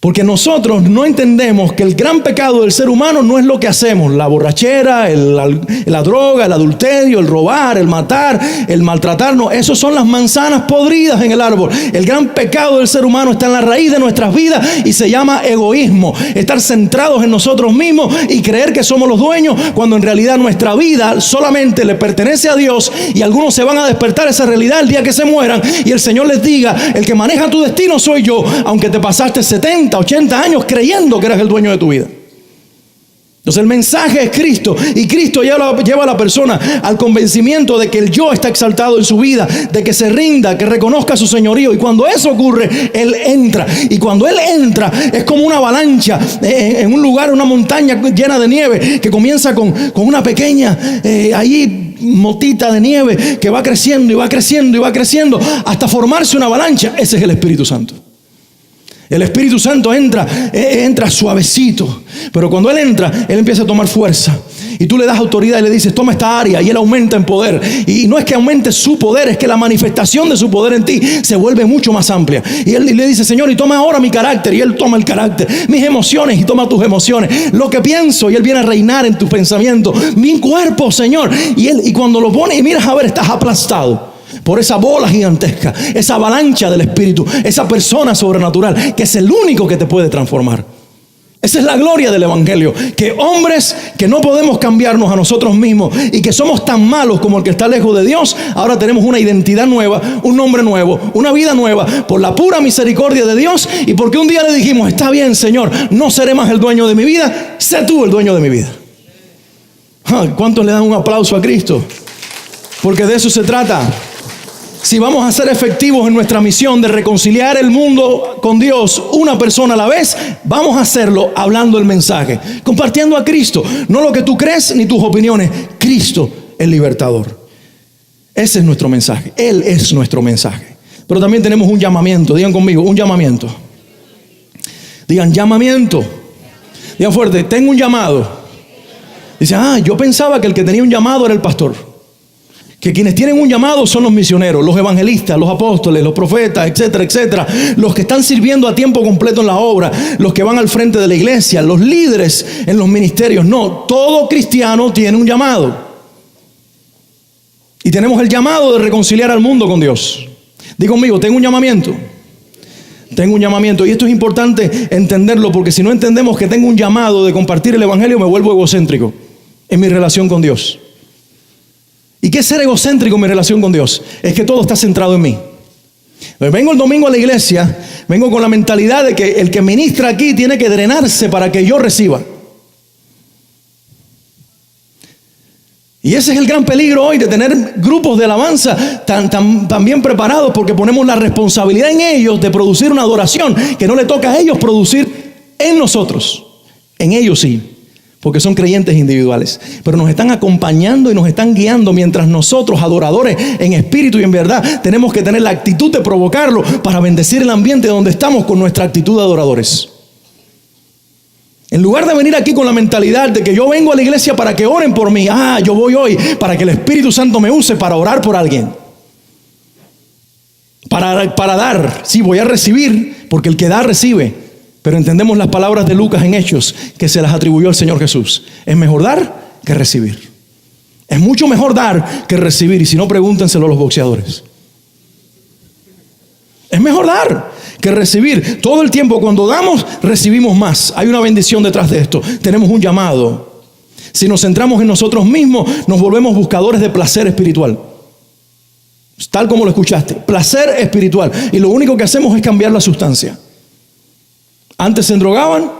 Porque nosotros no entendemos que el gran pecado del ser humano no es lo que hacemos: la borrachera, la droga, el adulterio, el robar, el matar, el maltratarnos. Esos son las manzanas podridas en el árbol. El gran pecado del ser humano está en la raíz de nuestras vidas y se llama egoísmo. Estar centrados en nosotros mismos y creer que somos los dueños, cuando en realidad nuestra vida solamente le pertenece a Dios. Y algunos se van a despertar esa realidad el día que se mueran y el Señor les diga: el que maneja tu destino soy yo, aunque te pasaste 70, 80 años creyendo que eres el dueño de tu vida. Entonces el mensaje es Cristo, y Cristo lleva a la persona al convencimiento de que el yo está exaltado en su vida, de que se rinda, que reconozca su señorío. Y cuando eso ocurre, Él entra. Y cuando Él entra, es como una avalancha en un lugar, una montaña llena de nieve, que comienza con una pequeña motita de nieve que va creciendo y va creciendo y va creciendo hasta formarse una avalancha. Ese es el Espíritu Santo. El Espíritu Santo entra suavecito, pero cuando Él entra, Él empieza a tomar fuerza. Y tú le das autoridad y le dices: toma esta área, y Él aumenta en poder. Y no es que aumente su poder, es que la manifestación de su poder en ti se vuelve mucho más amplia. Y Él le dice: Señor, y toma ahora mi carácter. Y Él toma el carácter, mis emociones, y toma tus emociones, lo que pienso, y Él viene a reinar en tus pensamientos. Mi cuerpo, Señor. Y cuando lo pone y miras a ver, estás aplastado por esa bola gigantesca, esa avalancha del Espíritu, esa persona sobrenatural que es el único que te puede transformar. Esa es la gloria del Evangelio, que hombres que no podemos cambiarnos a nosotros mismos y que somos tan malos como el que está lejos de Dios, ahora tenemos una identidad nueva, un nombre nuevo, una vida nueva, por la pura misericordia de Dios, y porque un día le dijimos: está bien, Señor, no seré más el dueño de mi vida, sé tú el dueño de mi vida. ¿Cuántos le dan un aplauso a Cristo? Porque de eso se trata. Si vamos a ser efectivos en nuestra misión de reconciliar el mundo con Dios, una persona a la vez, vamos a hacerlo hablando el mensaje, compartiendo a Cristo, no lo que tú crees ni tus opiniones. Cristo, el libertador. Ese es nuestro mensaje. Él es nuestro mensaje. Pero también tenemos un llamamiento. Digan conmigo: un llamamiento. Digan: llamamiento. Digan fuerte: tengo un llamado. Dicen: yo pensaba que el que tenía un llamado era el pastor. Que quienes tienen un llamado son los misioneros, los evangelistas, los apóstoles, los profetas, etcétera, etcétera. Los que están sirviendo a tiempo completo en la obra, los que van al frente de la iglesia, los líderes en los ministerios. No, todo cristiano tiene un llamado. Y tenemos el llamado de reconciliar al mundo con Dios. Diga conmigo: tengo un llamamiento. Tengo un llamamiento. Y esto es importante entenderlo, porque si no entendemos que tengo un llamado de compartir el evangelio, me vuelvo egocéntrico en mi relación con Dios. ¿Y qué es ser egocéntrico en mi relación con Dios? Es que todo está centrado en mí. Vengo el domingo a la iglesia, vengo con la mentalidad de que el que ministra aquí tiene que drenarse para que yo reciba. Y ese es el gran peligro hoy, de tener grupos de alabanza tan bien preparados, porque ponemos la responsabilidad en ellos de producir una adoración que no le toca a ellos producir en nosotros. En ellos sí, porque son creyentes individuales, pero nos están acompañando y nos están guiando, mientras nosotros, adoradores en espíritu y en verdad, tenemos que tener la actitud de provocarlo para bendecir el ambiente donde estamos con nuestra actitud de adoradores. En lugar de venir aquí con la mentalidad de que yo vengo a la iglesia para que oren por mí, yo voy hoy para que el Espíritu Santo me use para orar por alguien, para dar. Sí, voy a recibir, porque el que da recibe. Pero entendemos las palabras de Lucas en Hechos, que se las atribuyó el Señor Jesús. Es mejor dar que recibir. Es mucho mejor dar que recibir. Y si no, pregúntenselo a los boxeadores. Es mejor dar que recibir. Todo el tiempo cuando damos, recibimos más. Hay una bendición detrás de esto. Tenemos un llamado. Si nos centramos en nosotros mismos, nos volvemos buscadores de placer espiritual. Tal como lo escuchaste. Placer espiritual. Y lo único que hacemos es cambiar la sustancia. Antes se endrogaban,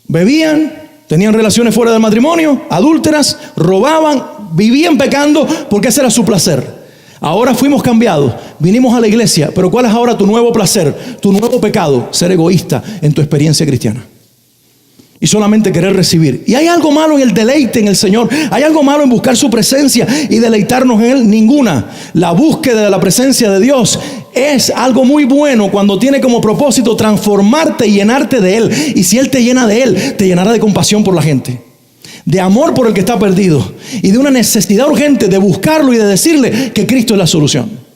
bebían, tenían relaciones fuera del matrimonio, adúlteras, robaban, vivían pecando, porque ese era su placer. Ahora fuimos cambiados, vinimos a la iglesia, pero ¿cuál es ahora tu nuevo placer, tu nuevo pecado? Ser egoísta en tu experiencia cristiana. Y solamente querer recibir. Y hay algo malo en el deleite en el Señor. Hay algo malo en buscar su presencia y deleitarnos en Él. Ninguna. La búsqueda de la presencia de Dios es algo muy bueno cuando tiene como propósito transformarte y llenarte de Él. Y si Él te llena de Él, te llenará de compasión por la gente, de amor por el que está perdido, y de una necesidad urgente de buscarlo y de decirle que Cristo es la solución.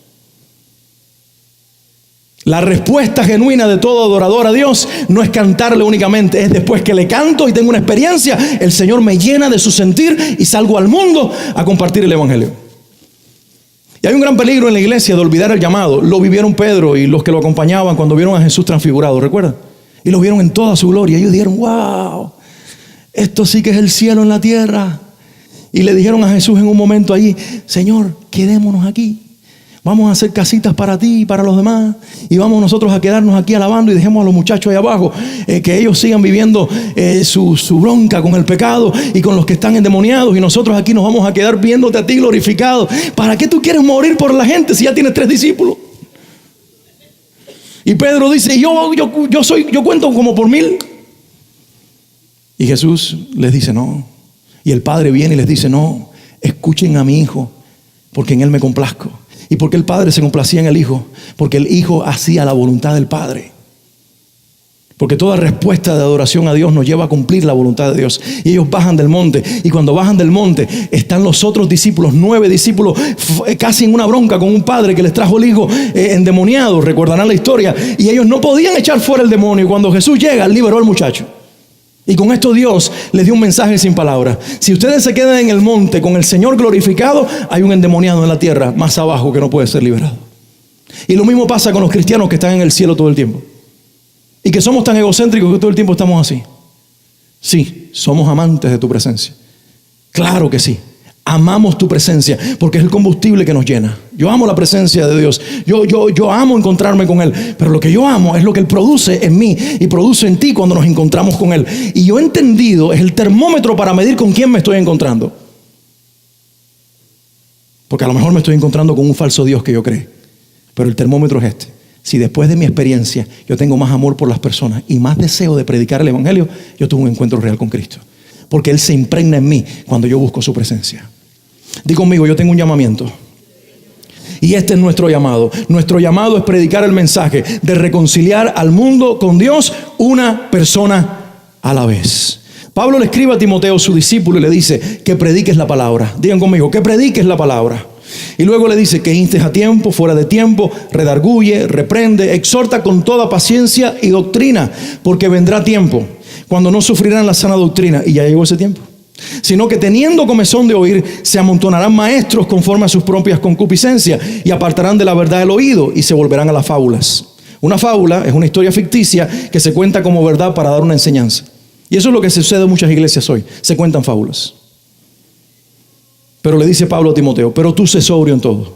La respuesta genuina de todo adorador a Dios no es cantarle únicamente, es después que le canto y tengo una experiencia, el Señor me llena de su sentir y salgo al mundo a compartir el evangelio. Y hay un gran peligro en la iglesia de olvidar el llamado. Lo vivieron Pedro y los que lo acompañaban cuando vieron a Jesús transfigurado, ¿recuerdan? Y lo vieron en toda su gloria. Ellos dijeron, wow, esto sí que es el cielo en la tierra. Y le dijeron a Jesús en un momento allí, Señor, quedémonos aquí. Vamos a hacer casitas para ti y para los demás. Y vamos nosotros a quedarnos aquí alabando y dejemos a los muchachos ahí abajo que ellos sigan viviendo su bronca con el pecado y con los que están endemoniados. Y nosotros aquí nos vamos a quedar viéndote a ti glorificado. ¿Para qué tú quieres morir por la gente si ya tienes 3 discípulos? Y Pedro dice, yo cuento como por 1000. Y Jesús les dice, no. Y el Padre viene y les dice, no, escuchen a mi Hijo, porque en Él me complazco. ¿Y por qué el Padre se complacía en el Hijo? Porque el Hijo hacía la voluntad del Padre. Porque toda respuesta de adoración a Dios nos lleva a cumplir la voluntad de Dios. Y ellos bajan del monte. Y cuando bajan del monte, están los otros discípulos, 9 discípulos, casi en una bronca con un padre que les trajo el hijo endemoniado. Recordarán la historia. Y ellos no podían echar fuera el demonio. Y cuando Jesús llega, liberó al muchacho. Y con esto Dios les dio un mensaje sin palabras. Si ustedes se quedan en el monte con el Señor glorificado, hay un endemoniado en la tierra más abajo que no puede ser liberado. Y lo mismo pasa con los cristianos que están en el cielo todo el tiempo. Y que somos tan egocéntricos que todo el tiempo estamos así. Sí, somos amantes de tu presencia. Claro que sí. Amamos tu presencia porque es el combustible que nos llena. Yo amo la presencia de Dios. Yo amo encontrarme con Él. Pero lo que yo amo es lo que Él produce en mí y produce en ti cuando nos encontramos con Él. Y yo he entendido, es el termómetro para medir con quién me estoy encontrando. Porque a lo mejor me estoy encontrando con un falso Dios que yo creo. Pero el termómetro es este. Si después de mi experiencia yo tengo más amor por las personas y más deseo de predicar el evangelio, yo tuve un encuentro real con Cristo. Porque Él se impregna en mí cuando yo busco su presencia. Di conmigo, yo tengo un llamamiento. Y este es nuestro llamado. Nuestro llamado es predicar el mensaje de reconciliar al mundo con Dios, una persona a la vez. Pablo le escribe a Timoteo, su discípulo, y le dice que prediques la palabra. Digan conmigo, que prediques la palabra. Y luego le dice que instes a tiempo, fuera de tiempo, redarguye, reprende, exhorta con toda paciencia y doctrina, porque vendrá tiempo cuando no sufrirán la sana doctrina, y ya llegó ese tiempo, sino que teniendo comezón de oír, se amontonarán maestros conforme a sus propias concupiscencias y apartarán de la verdad el oído y se volverán a las fábulas. Una fábula es una historia ficticia que se cuenta como verdad para dar una enseñanza. Y eso es lo que sucede en muchas iglesias hoy, se cuentan fábulas. Pero le dice Pablo a Timoteo, pero tú sé sobrio en todo,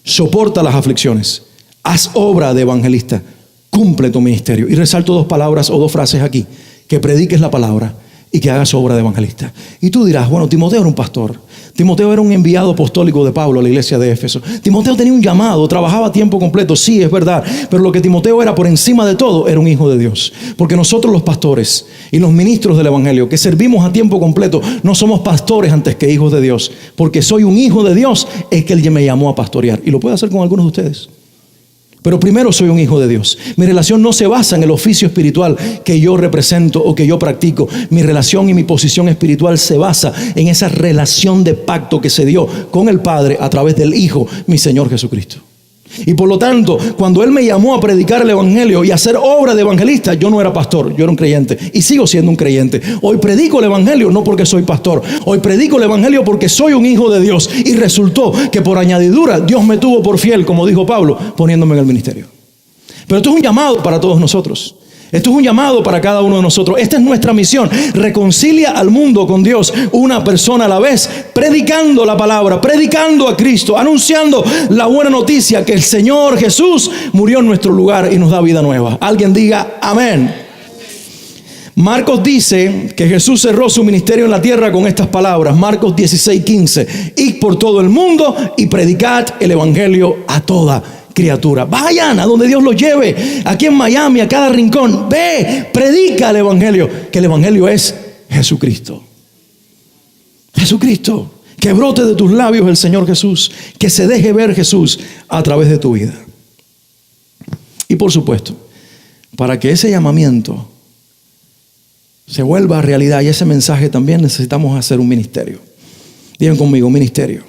soporta las aflicciones, haz obra de evangelista, cumple tu ministerio. Y resalto 2 palabras o 2 frases aquí, que prediques la palabra y que hagas obra de evangelista. Y tú dirás, bueno, Timoteo era un pastor, Timoteo era un enviado apostólico de Pablo a la iglesia de Éfeso, Timoteo tenía un llamado, trabajaba a tiempo completo, sí, es verdad, pero lo que Timoteo era por encima de todo, era un hijo de Dios. Porque nosotros los pastores y los ministros del evangelio que servimos a tiempo completo, no somos pastores antes que hijos de Dios, porque soy un hijo de Dios, es que Él me llamó a pastorear, y lo puede hacer con algunos de ustedes. Pero primero soy un hijo de Dios. Mi relación no se basa en el oficio espiritual que yo represento o que yo practico. Mi relación y mi posición espiritual se basa en esa relación de pacto que se dio con el Padre a través del Hijo, mi Señor Jesucristo. Y por lo tanto, cuando Él me llamó a predicar el evangelio y a hacer obra de evangelista, yo no era pastor, yo era un creyente y sigo siendo un creyente. Hoy predico el evangelio no porque soy pastor, hoy predico el evangelio porque soy un hijo de Dios. Y resultó que por añadidura Dios me tuvo por fiel, como dijo Pablo, poniéndome en el ministerio. Pero esto es un llamado para todos nosotros. Esto es un llamado para cada uno de nosotros. Esta es nuestra misión. Reconcilia al mundo con Dios, una persona a la vez, predicando la palabra, predicando a Cristo, anunciando la buena noticia que el Señor Jesús murió en nuestro lugar y nos da vida nueva. Alguien diga amén. Marcos dice que Jesús cerró su ministerio en la tierra con estas palabras. Marcos 16:15. Id por todo el mundo y predicad el evangelio a toda criatura. Vayan a donde Dios los lleve. Aquí en Miami, a cada rincón. Ve, predica el evangelio. Que el evangelio es Jesucristo. Jesucristo. Que brote de tus labios el Señor Jesús. Que se deje ver Jesús a través de tu vida. Y por supuesto, para que ese llamamiento se vuelva realidad y ese mensaje también necesitamos hacer un ministerio. Digan conmigo, ministerio.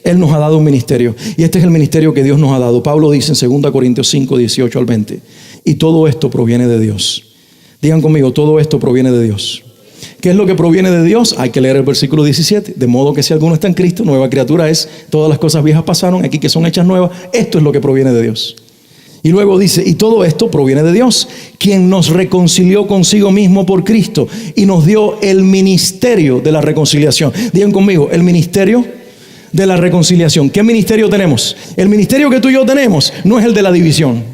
Él nos ha dado un ministerio. Y este es el ministerio que Dios nos ha dado. Pablo dice en 2 Corintios 5, 18 al 20. Y todo esto proviene de Dios. Digan conmigo, todo esto proviene de Dios. ¿Qué es lo que proviene de Dios? Hay que leer el versículo 17. De modo que si alguno está en Cristo, nueva criatura es. Todas las cosas viejas pasaron, aquí que son hechas nuevas. Esto es lo que proviene de Dios. Y luego dice, y todo esto proviene de Dios, quien nos reconcilió consigo mismo por Cristo y nos dio el ministerio de la reconciliación. Digan conmigo, el ministerio de la reconciliación. ¿Qué ministerio tenemos? El ministerio que tú y yo tenemos no es el de la división.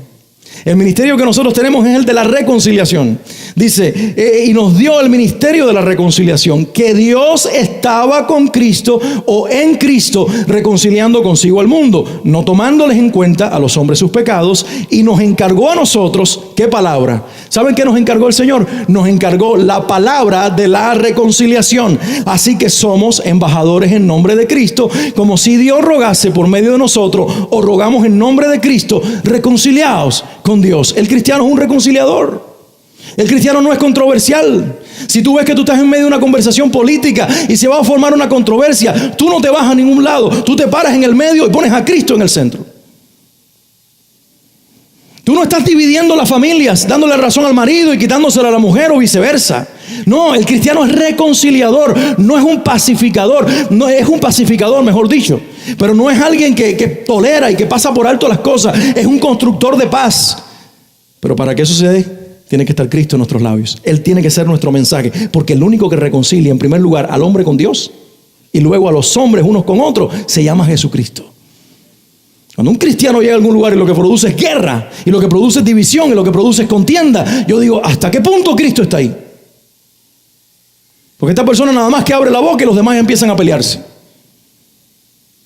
El ministerio que nosotros tenemos es el de la reconciliación. Dice, y nos dio el ministerio de la reconciliación, que Dios estaba con Cristo o en Cristo reconciliando consigo al mundo, no tomándoles en cuenta a los hombres sus pecados, y nos encargó a nosotros, ¿qué palabra? ¿Saben qué nos encargó el Señor? Nos encargó la palabra de la reconciliación. Así que somos embajadores en nombre de Cristo, como si Dios rogase por medio de nosotros, o rogamos en nombre de Cristo, reconciliados con Dios. El cristiano es un reconciliador. El cristiano no es controversial. Si tú ves que tú estás en medio de una conversación política y se va a formar una controversia, tú no te vas a ningún lado. Tú te paras en el medio y pones a Cristo en el centro. Tú no estás dividiendo las familias, dándole razón al marido y quitándosela a la mujer o viceversa. No, el cristiano es reconciliador, no es un pacificador. No es un pacificador, mejor dicho. Pero no es alguien que tolera y que pasa por alto las cosas. Es un constructor de paz. Pero para que eso se dé, tiene que estar Cristo en nuestros labios. Él tiene que ser nuestro mensaje. Porque el único que reconcilia en primer lugar al hombre con Dios y luego a los hombres unos con otros se llama Jesucristo. Cuando un cristiano llega a algún lugar y lo que produce es guerra, y lo que produce es división, y lo que produce es contienda, yo digo, ¿hasta qué punto Cristo está ahí? Porque esta persona nada más que abre la boca y los demás empiezan a pelearse.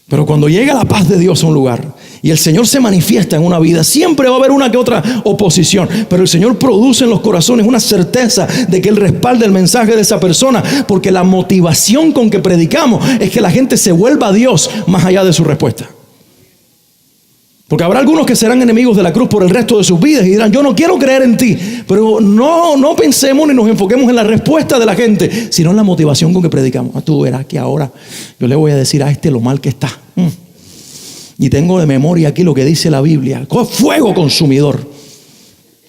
Pero cuando llega la paz de Dios a un lugar y el Señor se manifiesta en una vida, siempre va a haber una que otra oposición, pero el Señor produce en los corazones una certeza de que Él respalda el mensaje de esa persona, porque la motivación con que predicamos es que la gente se vuelva a Dios más allá de su respuesta. Porque habrá algunos que serán enemigos de la cruz por el resto de sus vidas y dirán, yo no quiero creer en ti. Pero no pensemos ni nos enfoquemos en la respuesta de la gente, sino en la motivación con que predicamos. Tú verás que ahora yo le voy a decir a este lo mal que está. Y tengo de memoria aquí lo que dice la Biblia. Fuego consumidor.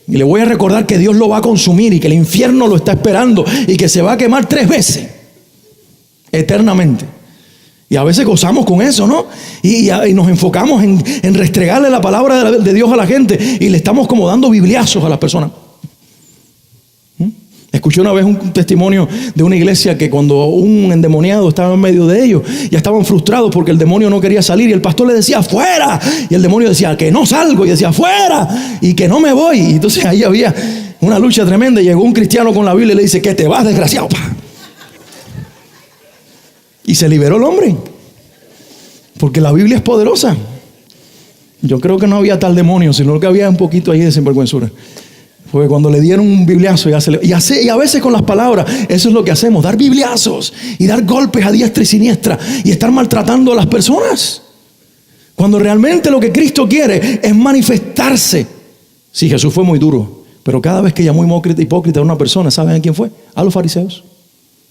Y le voy a recordar que Dios lo va a consumir y que el infierno lo está esperando y que se va a quemar 3 veces. Eternamente. Y a veces gozamos con eso, ¿no? Y nos enfocamos en restregarle la palabra de Dios a la gente y le estamos como dando bibliazos a las personas. Escuché una vez un testimonio de una iglesia que cuando un endemoniado estaba en medio de ellos, ya estaban frustrados porque el demonio no quería salir y el pastor le decía ¡fuera! Y el demonio decía que no salgo y decía ¡fuera! Y que no me voy. Y entonces ahí había una lucha tremenda y llegó un cristiano con la Biblia y le dice que te vas, desgraciado. Y se liberó el hombre, porque la Biblia es poderosa. Yo creo que no había tal demonio, sino que había un poquito ahí de sinvergüenzura. Porque cuando le dieron un bibliazo y a veces con las palabras, eso es lo que hacemos, dar bibliazos y dar golpes a diestra y siniestra y estar maltratando a las personas. Cuando realmente lo que Cristo quiere es manifestarse. Sí, Jesús fue muy duro, pero cada vez que llamó hipócrita a una persona, ¿saben a quién fue? A los fariseos,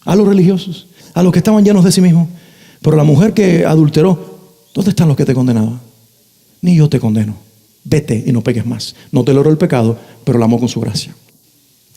a los religiosos, a los que estaban llenos de sí mismos. Pero la mujer que adulteró, ¿dónde están los que te condenaban? Ni yo te condeno. Vete y no peques más. No toleró el pecado, pero la amó con su gracia.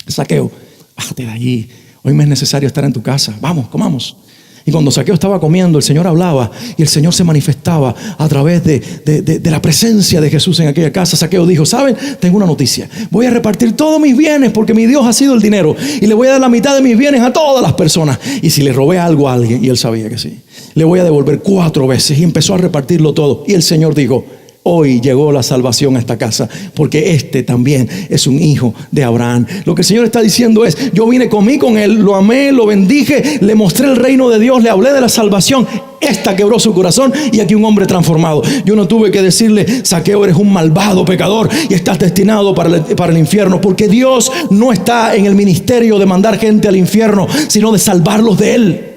Saqueo, bájate de allí. Hoy me es necesario estar en tu casa. Vamos, comamos. Y cuando Saqueo estaba comiendo, el Señor hablaba y el Señor se manifestaba a través de la presencia de Jesús en aquella casa. Saqueo dijo, ¿saben? Tengo una noticia. Voy a repartir todos mis bienes porque mi Dios ha sido el dinero. Y le voy a dar la mitad de mis bienes a todas las personas. Y si le robé algo a alguien, y él sabía que sí, le voy a devolver 4 veces. Y empezó a repartirlo todo. Y el Señor dijo, hoy llegó la salvación a esta casa, porque este también es un hijo de Abraham. Lo que el Señor está diciendo es, yo vine, comí con él, lo amé, lo bendije, le mostré el reino de Dios, le hablé de la salvación. Esta quebró su corazón y aquí un hombre transformado. Yo no tuve que decirle, Saqueo, eres un malvado pecador y estás destinado para el infierno, porque Dios no está en el ministerio de mandar gente al infierno, sino de salvarlos de él.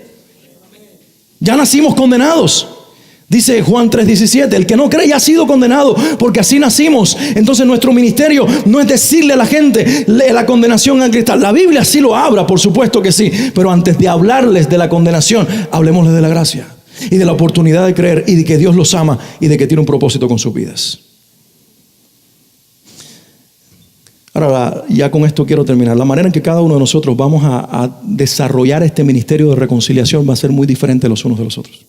Ya nacimos condenados. Dice Juan 3:17, el que no cree ya ha sido condenado, porque así nacimos. Entonces nuestro ministerio no es decirle a la gente la condenación a Cristo. La Biblia sí lo habla, por supuesto que sí, pero antes de hablarles de la condenación, hablemosles de la gracia. y de la oportunidad de creer y de que Dios los ama y de que tiene un propósito con sus vidas. Ahora, ya con esto quiero terminar. La manera en que cada uno de nosotros vamos a desarrollar este ministerio de reconciliación va a ser muy diferente los unos de los otros.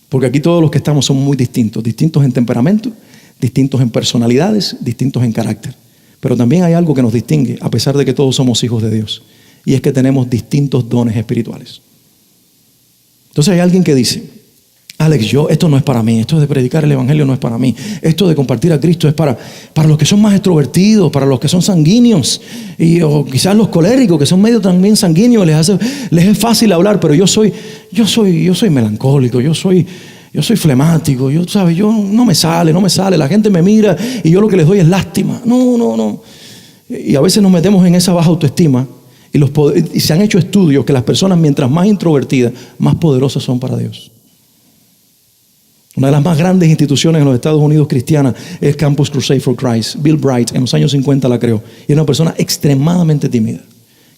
Porque aquí todos los que estamos somos muy distintos. Distintos en temperamento, distintos en personalidades, distintos en carácter. Pero también hay algo que nos distingue, a pesar de que todos somos hijos de Dios. Y es que tenemos distintos dones espirituales. Entonces hay alguien que dice: Alex, esto no es para mí, esto de predicar el evangelio no es para mí, esto de compartir a Cristo es para los que son más extrovertidos, para los que son sanguíneos, o quizás los coléricos que son medio también sanguíneos, les es fácil hablar, pero yo soy melancólico, yo soy flemático, yo no me sale, la gente me mira y yo lo que les doy es lástima. No. Y a veces nos metemos en esa baja autoestima y se han hecho estudios que las personas mientras más introvertidas, más poderosas son para Dios. Una de las más grandes instituciones en los Estados Unidos cristianas es Campus Crusade for Christ. Bill Bright en los años 50 la creó. Y era una persona extremadamente tímida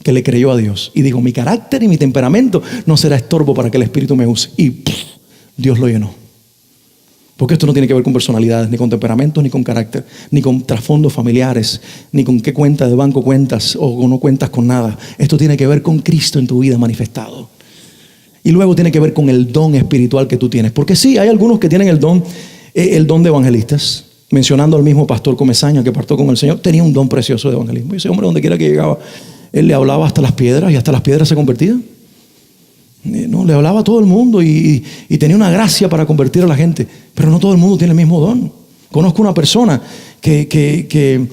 que le creyó a Dios. Y dijo: mi carácter y mi temperamento no será estorbo para que el Espíritu me use. Y Dios lo llenó. Porque esto no tiene que ver con personalidades, ni con temperamentos, ni con carácter, ni con trasfondos familiares, ni con qué cuenta de banco cuentas o no cuentas con nada. Esto tiene que ver con Cristo en tu vida manifestado. Y luego tiene que ver con el don espiritual que tú tienes. Porque sí, hay algunos que tienen el don de evangelistas. Mencionando al mismo pastor Comesaña que partió con el Señor, tenía un don precioso de evangelismo. Y ese hombre, donde quiera que llegaba, él le hablaba hasta las piedras y hasta las piedras se convertían. No, le hablaba a todo el mundo y tenía una gracia para convertir a la gente. Pero no todo el mundo tiene el mismo don. Conozco una persona que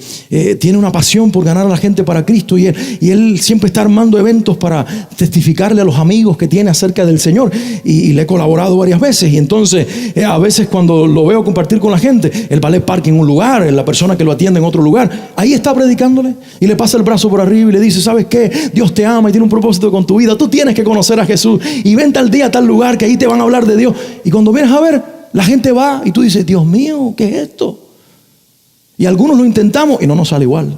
tiene una pasión por ganar a la gente para Cristo y él siempre está armando eventos para testificarle a los amigos que tiene acerca del Señor y le he colaborado varias veces y entonces a veces cuando lo veo compartir con la gente, él va al parque en un lugar, la persona que lo atiende en otro lugar, ahí está predicándole y le pasa el brazo por arriba y le dice: ¿sabes qué? Dios te ama y tiene un propósito con tu vida, tú tienes que conocer a Jesús y vente al día a tal lugar que ahí te van a hablar de Dios. Y cuando vienes a ver, la gente va y tú dices: Dios mío, ¿qué es esto? Y algunos lo intentamos y no nos sale igual.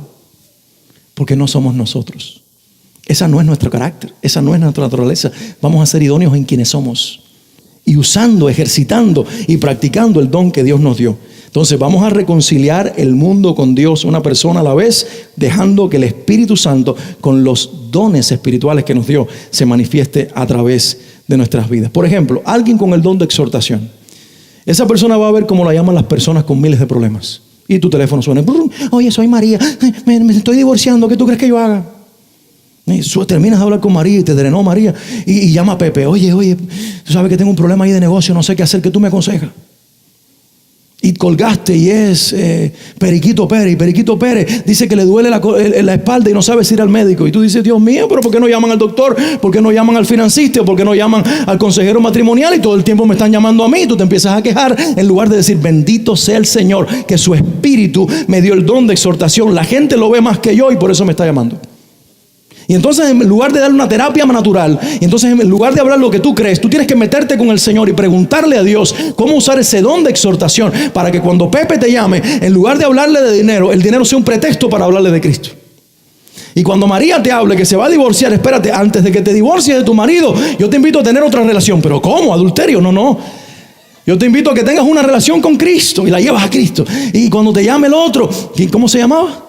Porque no somos nosotros. Esa no es nuestro carácter. Esa no es nuestra naturaleza. Vamos a ser idóneos en quienes somos. Y usando, ejercitando y practicando el don que Dios nos dio. Entonces vamos a reconciliar el mundo con Dios, una persona a la vez, dejando que el Espíritu Santo, con los dones espirituales que nos dio, se manifieste a través de nuestras vidas. Por ejemplo, alguien con el don de exhortación. Esa persona va a ver cómo la llaman las personas con miles de problemas. Y tu teléfono suena: oye, soy María, me estoy divorciando, ¿qué tú crees que yo haga? Y terminas de hablar con María y te drenó María y llama a Pepe: oye, tú sabes que tengo un problema ahí de negocio, no sé qué hacer, ¿qué tú me aconsejas? Y colgaste y es Periquito Pérez. Y Periquito Pérez dice que le duele la espalda y no sabe si ir al médico. Y tú dices: Dios mío, pero ¿por qué no llaman al doctor? ¿Por qué no llaman al financista? ¿Por qué no llaman al consejero matrimonial? Y todo el tiempo me están llamando a mí. Y tú te empiezas a quejar en lugar de decir: bendito sea el Señor, que su Espíritu me dio el don de exhortación. La gente lo ve más que yo y por eso me está llamando. Y entonces, en lugar de darle una terapia natural, y entonces en lugar de hablar lo que tú crees, tú tienes que meterte con el Señor y preguntarle a Dios cómo usar ese don de exhortación para que cuando Pepe te llame, en lugar de hablarle de dinero, el dinero sea un pretexto para hablarle de Cristo. Y cuando María te hable que se va a divorciar, espérate, antes de que te divorcies de tu marido, yo te invito a tener otra relación. ¿Pero cómo? ¿Adulterio? No. Yo te invito a que tengas una relación con Cristo y la llevas a Cristo. Y cuando te llame el otro, ¿cómo se llamaba?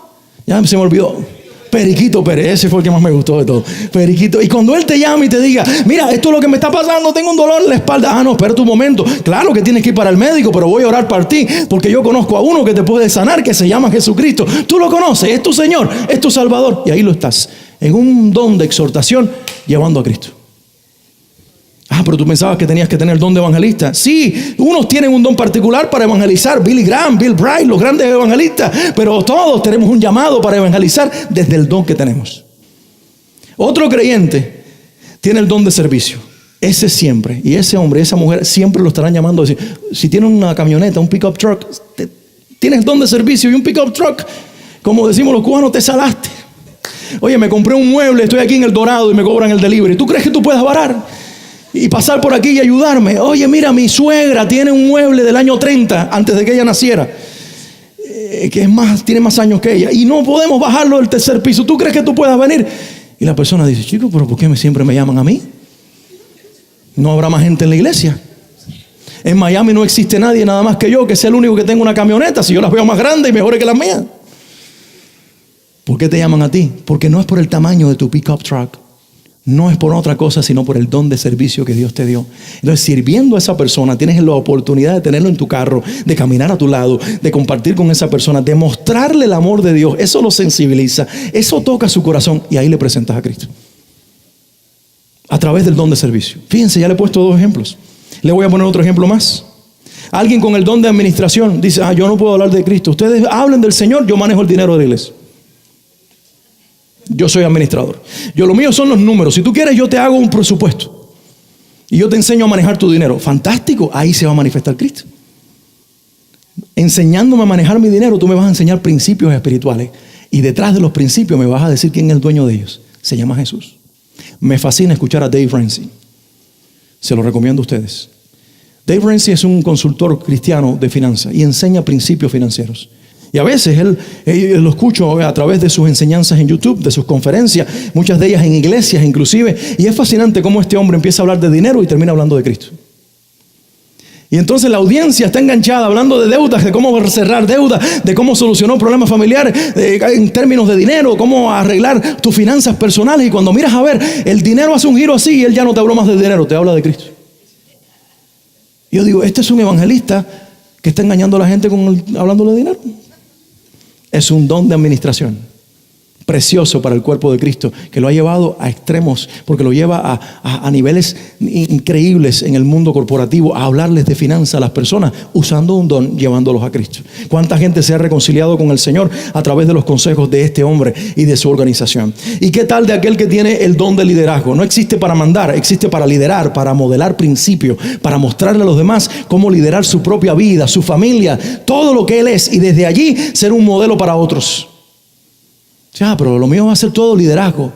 Ya se me olvidó. Periquito Pérez, ese fue el que más me gustó de todo. Periquito. Y cuando él te llame y te diga: mira, esto es lo que me está pasando, tengo un dolor en la espalda. No, espera un momento. Claro que tienes que ir para el médico, pero voy a orar por ti, porque yo conozco a uno que te puede sanar, que se llama Jesucristo. Tú lo conoces, es tu Señor, es tu Salvador. Y ahí lo estás, en un don de exhortación, llevando a Cristo. Pero tú pensabas que tenías que tener el don de evangelista. Sí, unos tienen un don particular para evangelizar. Billy Graham, Bill Bright, los grandes evangelistas. Pero todos tenemos un llamado para evangelizar desde el don que tenemos. Otro creyente tiene el don de servicio. Ese siempre. Y ese hombre, esa mujer, siempre lo estarán llamando a decir: si tienen una camioneta, un pick-up truck, tienes don de servicio y un pick-up truck, como decimos los cubanos, te salaste. Oye, me compré un mueble, estoy aquí en El Dorado y me cobran el delivery. ¿Tú crees que tú puedes varar y pasar por aquí y ayudarme? Oye, mira, mi suegra tiene un mueble del año 30, antes de que ella naciera, que tiene más años que ella, y no podemos bajarlo del tercer piso. ¿Tú crees que tú puedas venir? Y la persona dice: chico, pero ¿por qué siempre me llaman a mí? no habrá más gente en la iglesia. En Miami no existe nadie nada más que yo, que sea el único que tenga una camioneta, si yo las veo más grandes y mejores que las mías. ¿Por qué te llaman a ti? Porque no es por el tamaño de tu pickup truck. No es por otra cosa, sino por el don de servicio que Dios te dio. Entonces, sirviendo a esa persona, tienes la oportunidad de tenerlo en tu carro, de caminar a tu lado, de compartir con esa persona, de mostrarle el amor de Dios. Eso lo sensibiliza, eso toca su corazón y ahí le presentas a Cristo. A través del don de servicio. Fíjense, ya le he puesto 2 ejemplos. Le voy a poner otro ejemplo más. Alguien con el don de administración dice, yo no puedo hablar de Cristo. Ustedes hablen del Señor, yo manejo el dinero de la iglesia. Yo soy administrador. Lo mío son los números. Si tú quieres, yo te hago un presupuesto. Y yo te enseño a manejar tu dinero. Fantástico. Ahí se va a manifestar Cristo. Enseñándome a manejar mi dinero, tú me vas a enseñar principios espirituales. Y detrás de los principios me vas a decir quién es el dueño de ellos. Se llama Jesús. Me fascina escuchar a Dave Ramsey. Se lo recomiendo a ustedes. Dave Ramsey es un consultor cristiano de finanzas y enseña principios financieros. Y a veces él lo escucho a través de sus enseñanzas en YouTube, de sus conferencias, muchas de ellas en iglesias inclusive. Y es fascinante cómo este hombre empieza a hablar de dinero y termina hablando de Cristo. Y entonces la audiencia está enganchada hablando de deudas, de cómo cerrar deudas, de cómo solucionó problemas familiares en términos de dinero, cómo arreglar tus finanzas personales. Y cuando miras a ver, el dinero hace un giro así y él ya no te habló más de dinero, te habla de Cristo. Y yo digo, este es un evangelista que está engañando a la gente hablando de dinero. Es un don de administración precioso para el cuerpo de Cristo, que lo ha llevado a extremos, porque lo lleva a niveles increíbles en el mundo corporativo, a hablarles de finanzas a las personas, usando un don, llevándolos a Cristo. ¿Cuánta gente se ha reconciliado con el Señor a través de los consejos de este hombre y de su organización? ¿Y qué tal de aquel que tiene el don de liderazgo? No existe para mandar, existe para liderar, para modelar principios, para mostrarle a los demás cómo liderar su propia vida, su familia, todo lo que él es, y desde allí ser un modelo para otros. Pero lo mío va a ser todo liderazgo,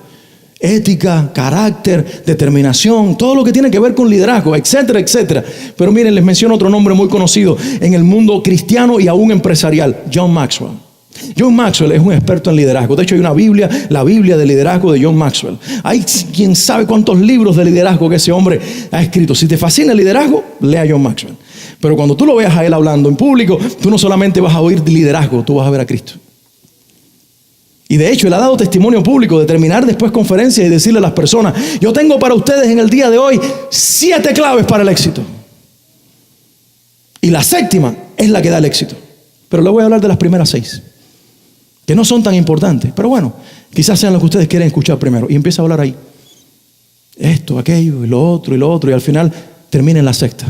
ética, carácter, determinación, todo lo que tiene que ver con liderazgo, etcétera, etcétera. Pero miren, les menciono otro nombre muy conocido en el mundo cristiano y aún empresarial: John Maxwell. John Maxwell es un experto en liderazgo. De hecho, hay una Biblia, la Biblia de liderazgo de John Maxwell. Hay quien sabe cuántos libros de liderazgo que ese hombre ha escrito. Si te fascina el liderazgo, lea a John Maxwell. Pero cuando tú lo veas a él hablando en público, tú no solamente vas a oír liderazgo, tú vas a ver a Cristo. Y de hecho, él ha dado testimonio público de terminar después conferencias y decirle a las personas: yo tengo para ustedes en el día de hoy 7 claves para el éxito. Y la 7ª es la que da el éxito. Pero le voy a hablar de las primeras 6, que no son tan importantes. Pero bueno, quizás sean lo que ustedes quieren escuchar primero. Y empieza a hablar ahí. Esto, aquello, y lo otro, y lo otro. Y al final termina en la 6ª.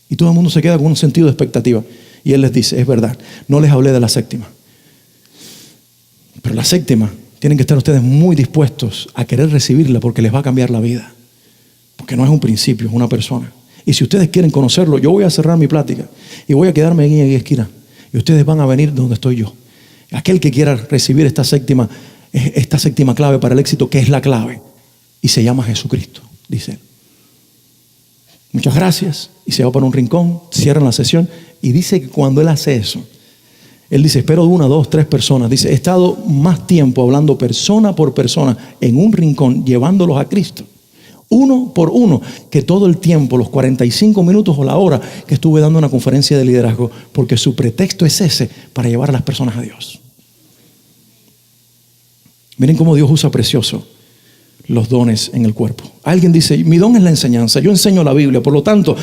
Y todo el mundo se queda con un sentido de expectativa. Y él les dice: es verdad, no les hablé de la 7ª. Pero la 7ª, tienen que estar ustedes muy dispuestos a querer recibirla, porque les va a cambiar la vida. Porque no es un principio, es una persona. Y si ustedes quieren conocerlo, yo voy a cerrar mi plática y voy a quedarme ahí en la esquina. Y ustedes van a venir donde estoy yo. Aquel que quiera recibir esta 7ª clave para el éxito, que es la clave, y se llama Jesucristo, dice él. Muchas gracias. Y se va para un rincón, cierran la sesión. Y dice que cuando él hace eso, él dice: espero 1, 2, 3 personas. Dice: he estado más tiempo hablando persona por persona en un rincón, llevándolos a Cristo, uno por uno, que todo el tiempo, los 45 minutos o la hora que estuve dando una conferencia de liderazgo, porque su pretexto es ese, para llevar a las personas a Dios. Miren cómo Dios usa precioso los dones en el cuerpo. Alguien dice: mi don es la enseñanza, yo enseño la Biblia, por lo tanto,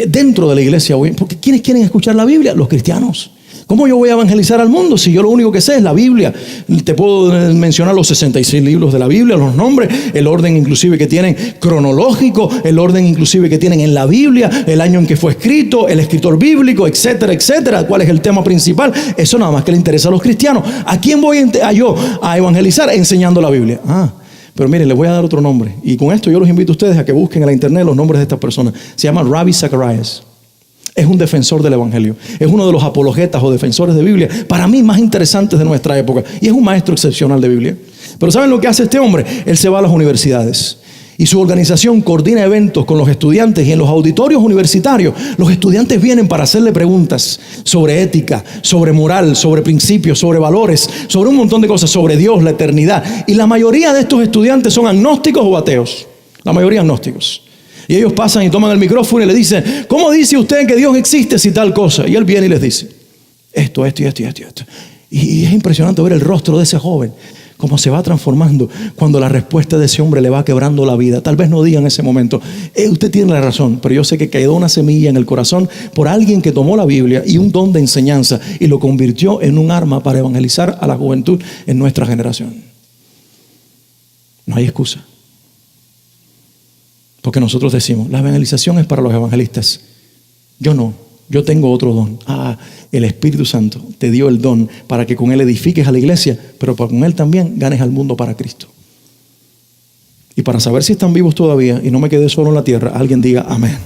dentro de la iglesia, porque ¿quiénes quieren escuchar la Biblia? Los cristianos. ¿Cómo yo voy a evangelizar al mundo si yo lo único que sé es la Biblia? Te puedo mencionar los 66 libros de la Biblia, los nombres, el orden inclusive que tienen cronológico, el orden inclusive que tienen en la Biblia, el año en que fue escrito, el escritor bíblico, etcétera, etcétera. ¿Cuál es el tema principal? Eso nada más que le interesa a los cristianos. ¿A quién voy yo a evangelizar? Enseñando la Biblia. Pero miren, les voy a dar otro nombre. Y con esto yo los invito a ustedes a que busquen en la internet los nombres de estas personas. Se llama Ravi Zacharias. Es un defensor del evangelio. Es uno de los apologetas o defensores de Biblia, para mí, más interesantes de nuestra época. Y es un maestro excepcional de Biblia. Pero ¿saben lo que hace este hombre? Él se va a las universidades. Y su organización coordina eventos con los estudiantes. Y en los auditorios universitarios, los estudiantes vienen para hacerle preguntas sobre ética, sobre moral, sobre principios, sobre valores, sobre un montón de cosas, sobre Dios, la eternidad. Y la mayoría de estos estudiantes son agnósticos o ateos. La mayoría agnósticos. Y ellos pasan y toman el micrófono y le dicen, ¿cómo dice usted que Dios existe si tal cosa? Y él viene y les dice, esto. Y es impresionante ver el rostro de ese joven, cómo se va transformando cuando la respuesta de ese hombre le va quebrando la vida. Tal vez no diga en ese momento, usted tiene la razón, pero yo sé que quedó una semilla en el corazón por alguien que tomó la Biblia y un don de enseñanza y lo convirtió en un arma para evangelizar a la juventud en nuestra generación. No hay excusa. Porque nosotros decimos, la evangelización es para los evangelistas. Yo no, yo tengo otro don. El Espíritu Santo te dio el don para que con él edifiques a la iglesia, pero para con él también ganes al mundo para Cristo. Y para saber si están vivos todavía y no me quedé solo en la tierra, alguien diga amén.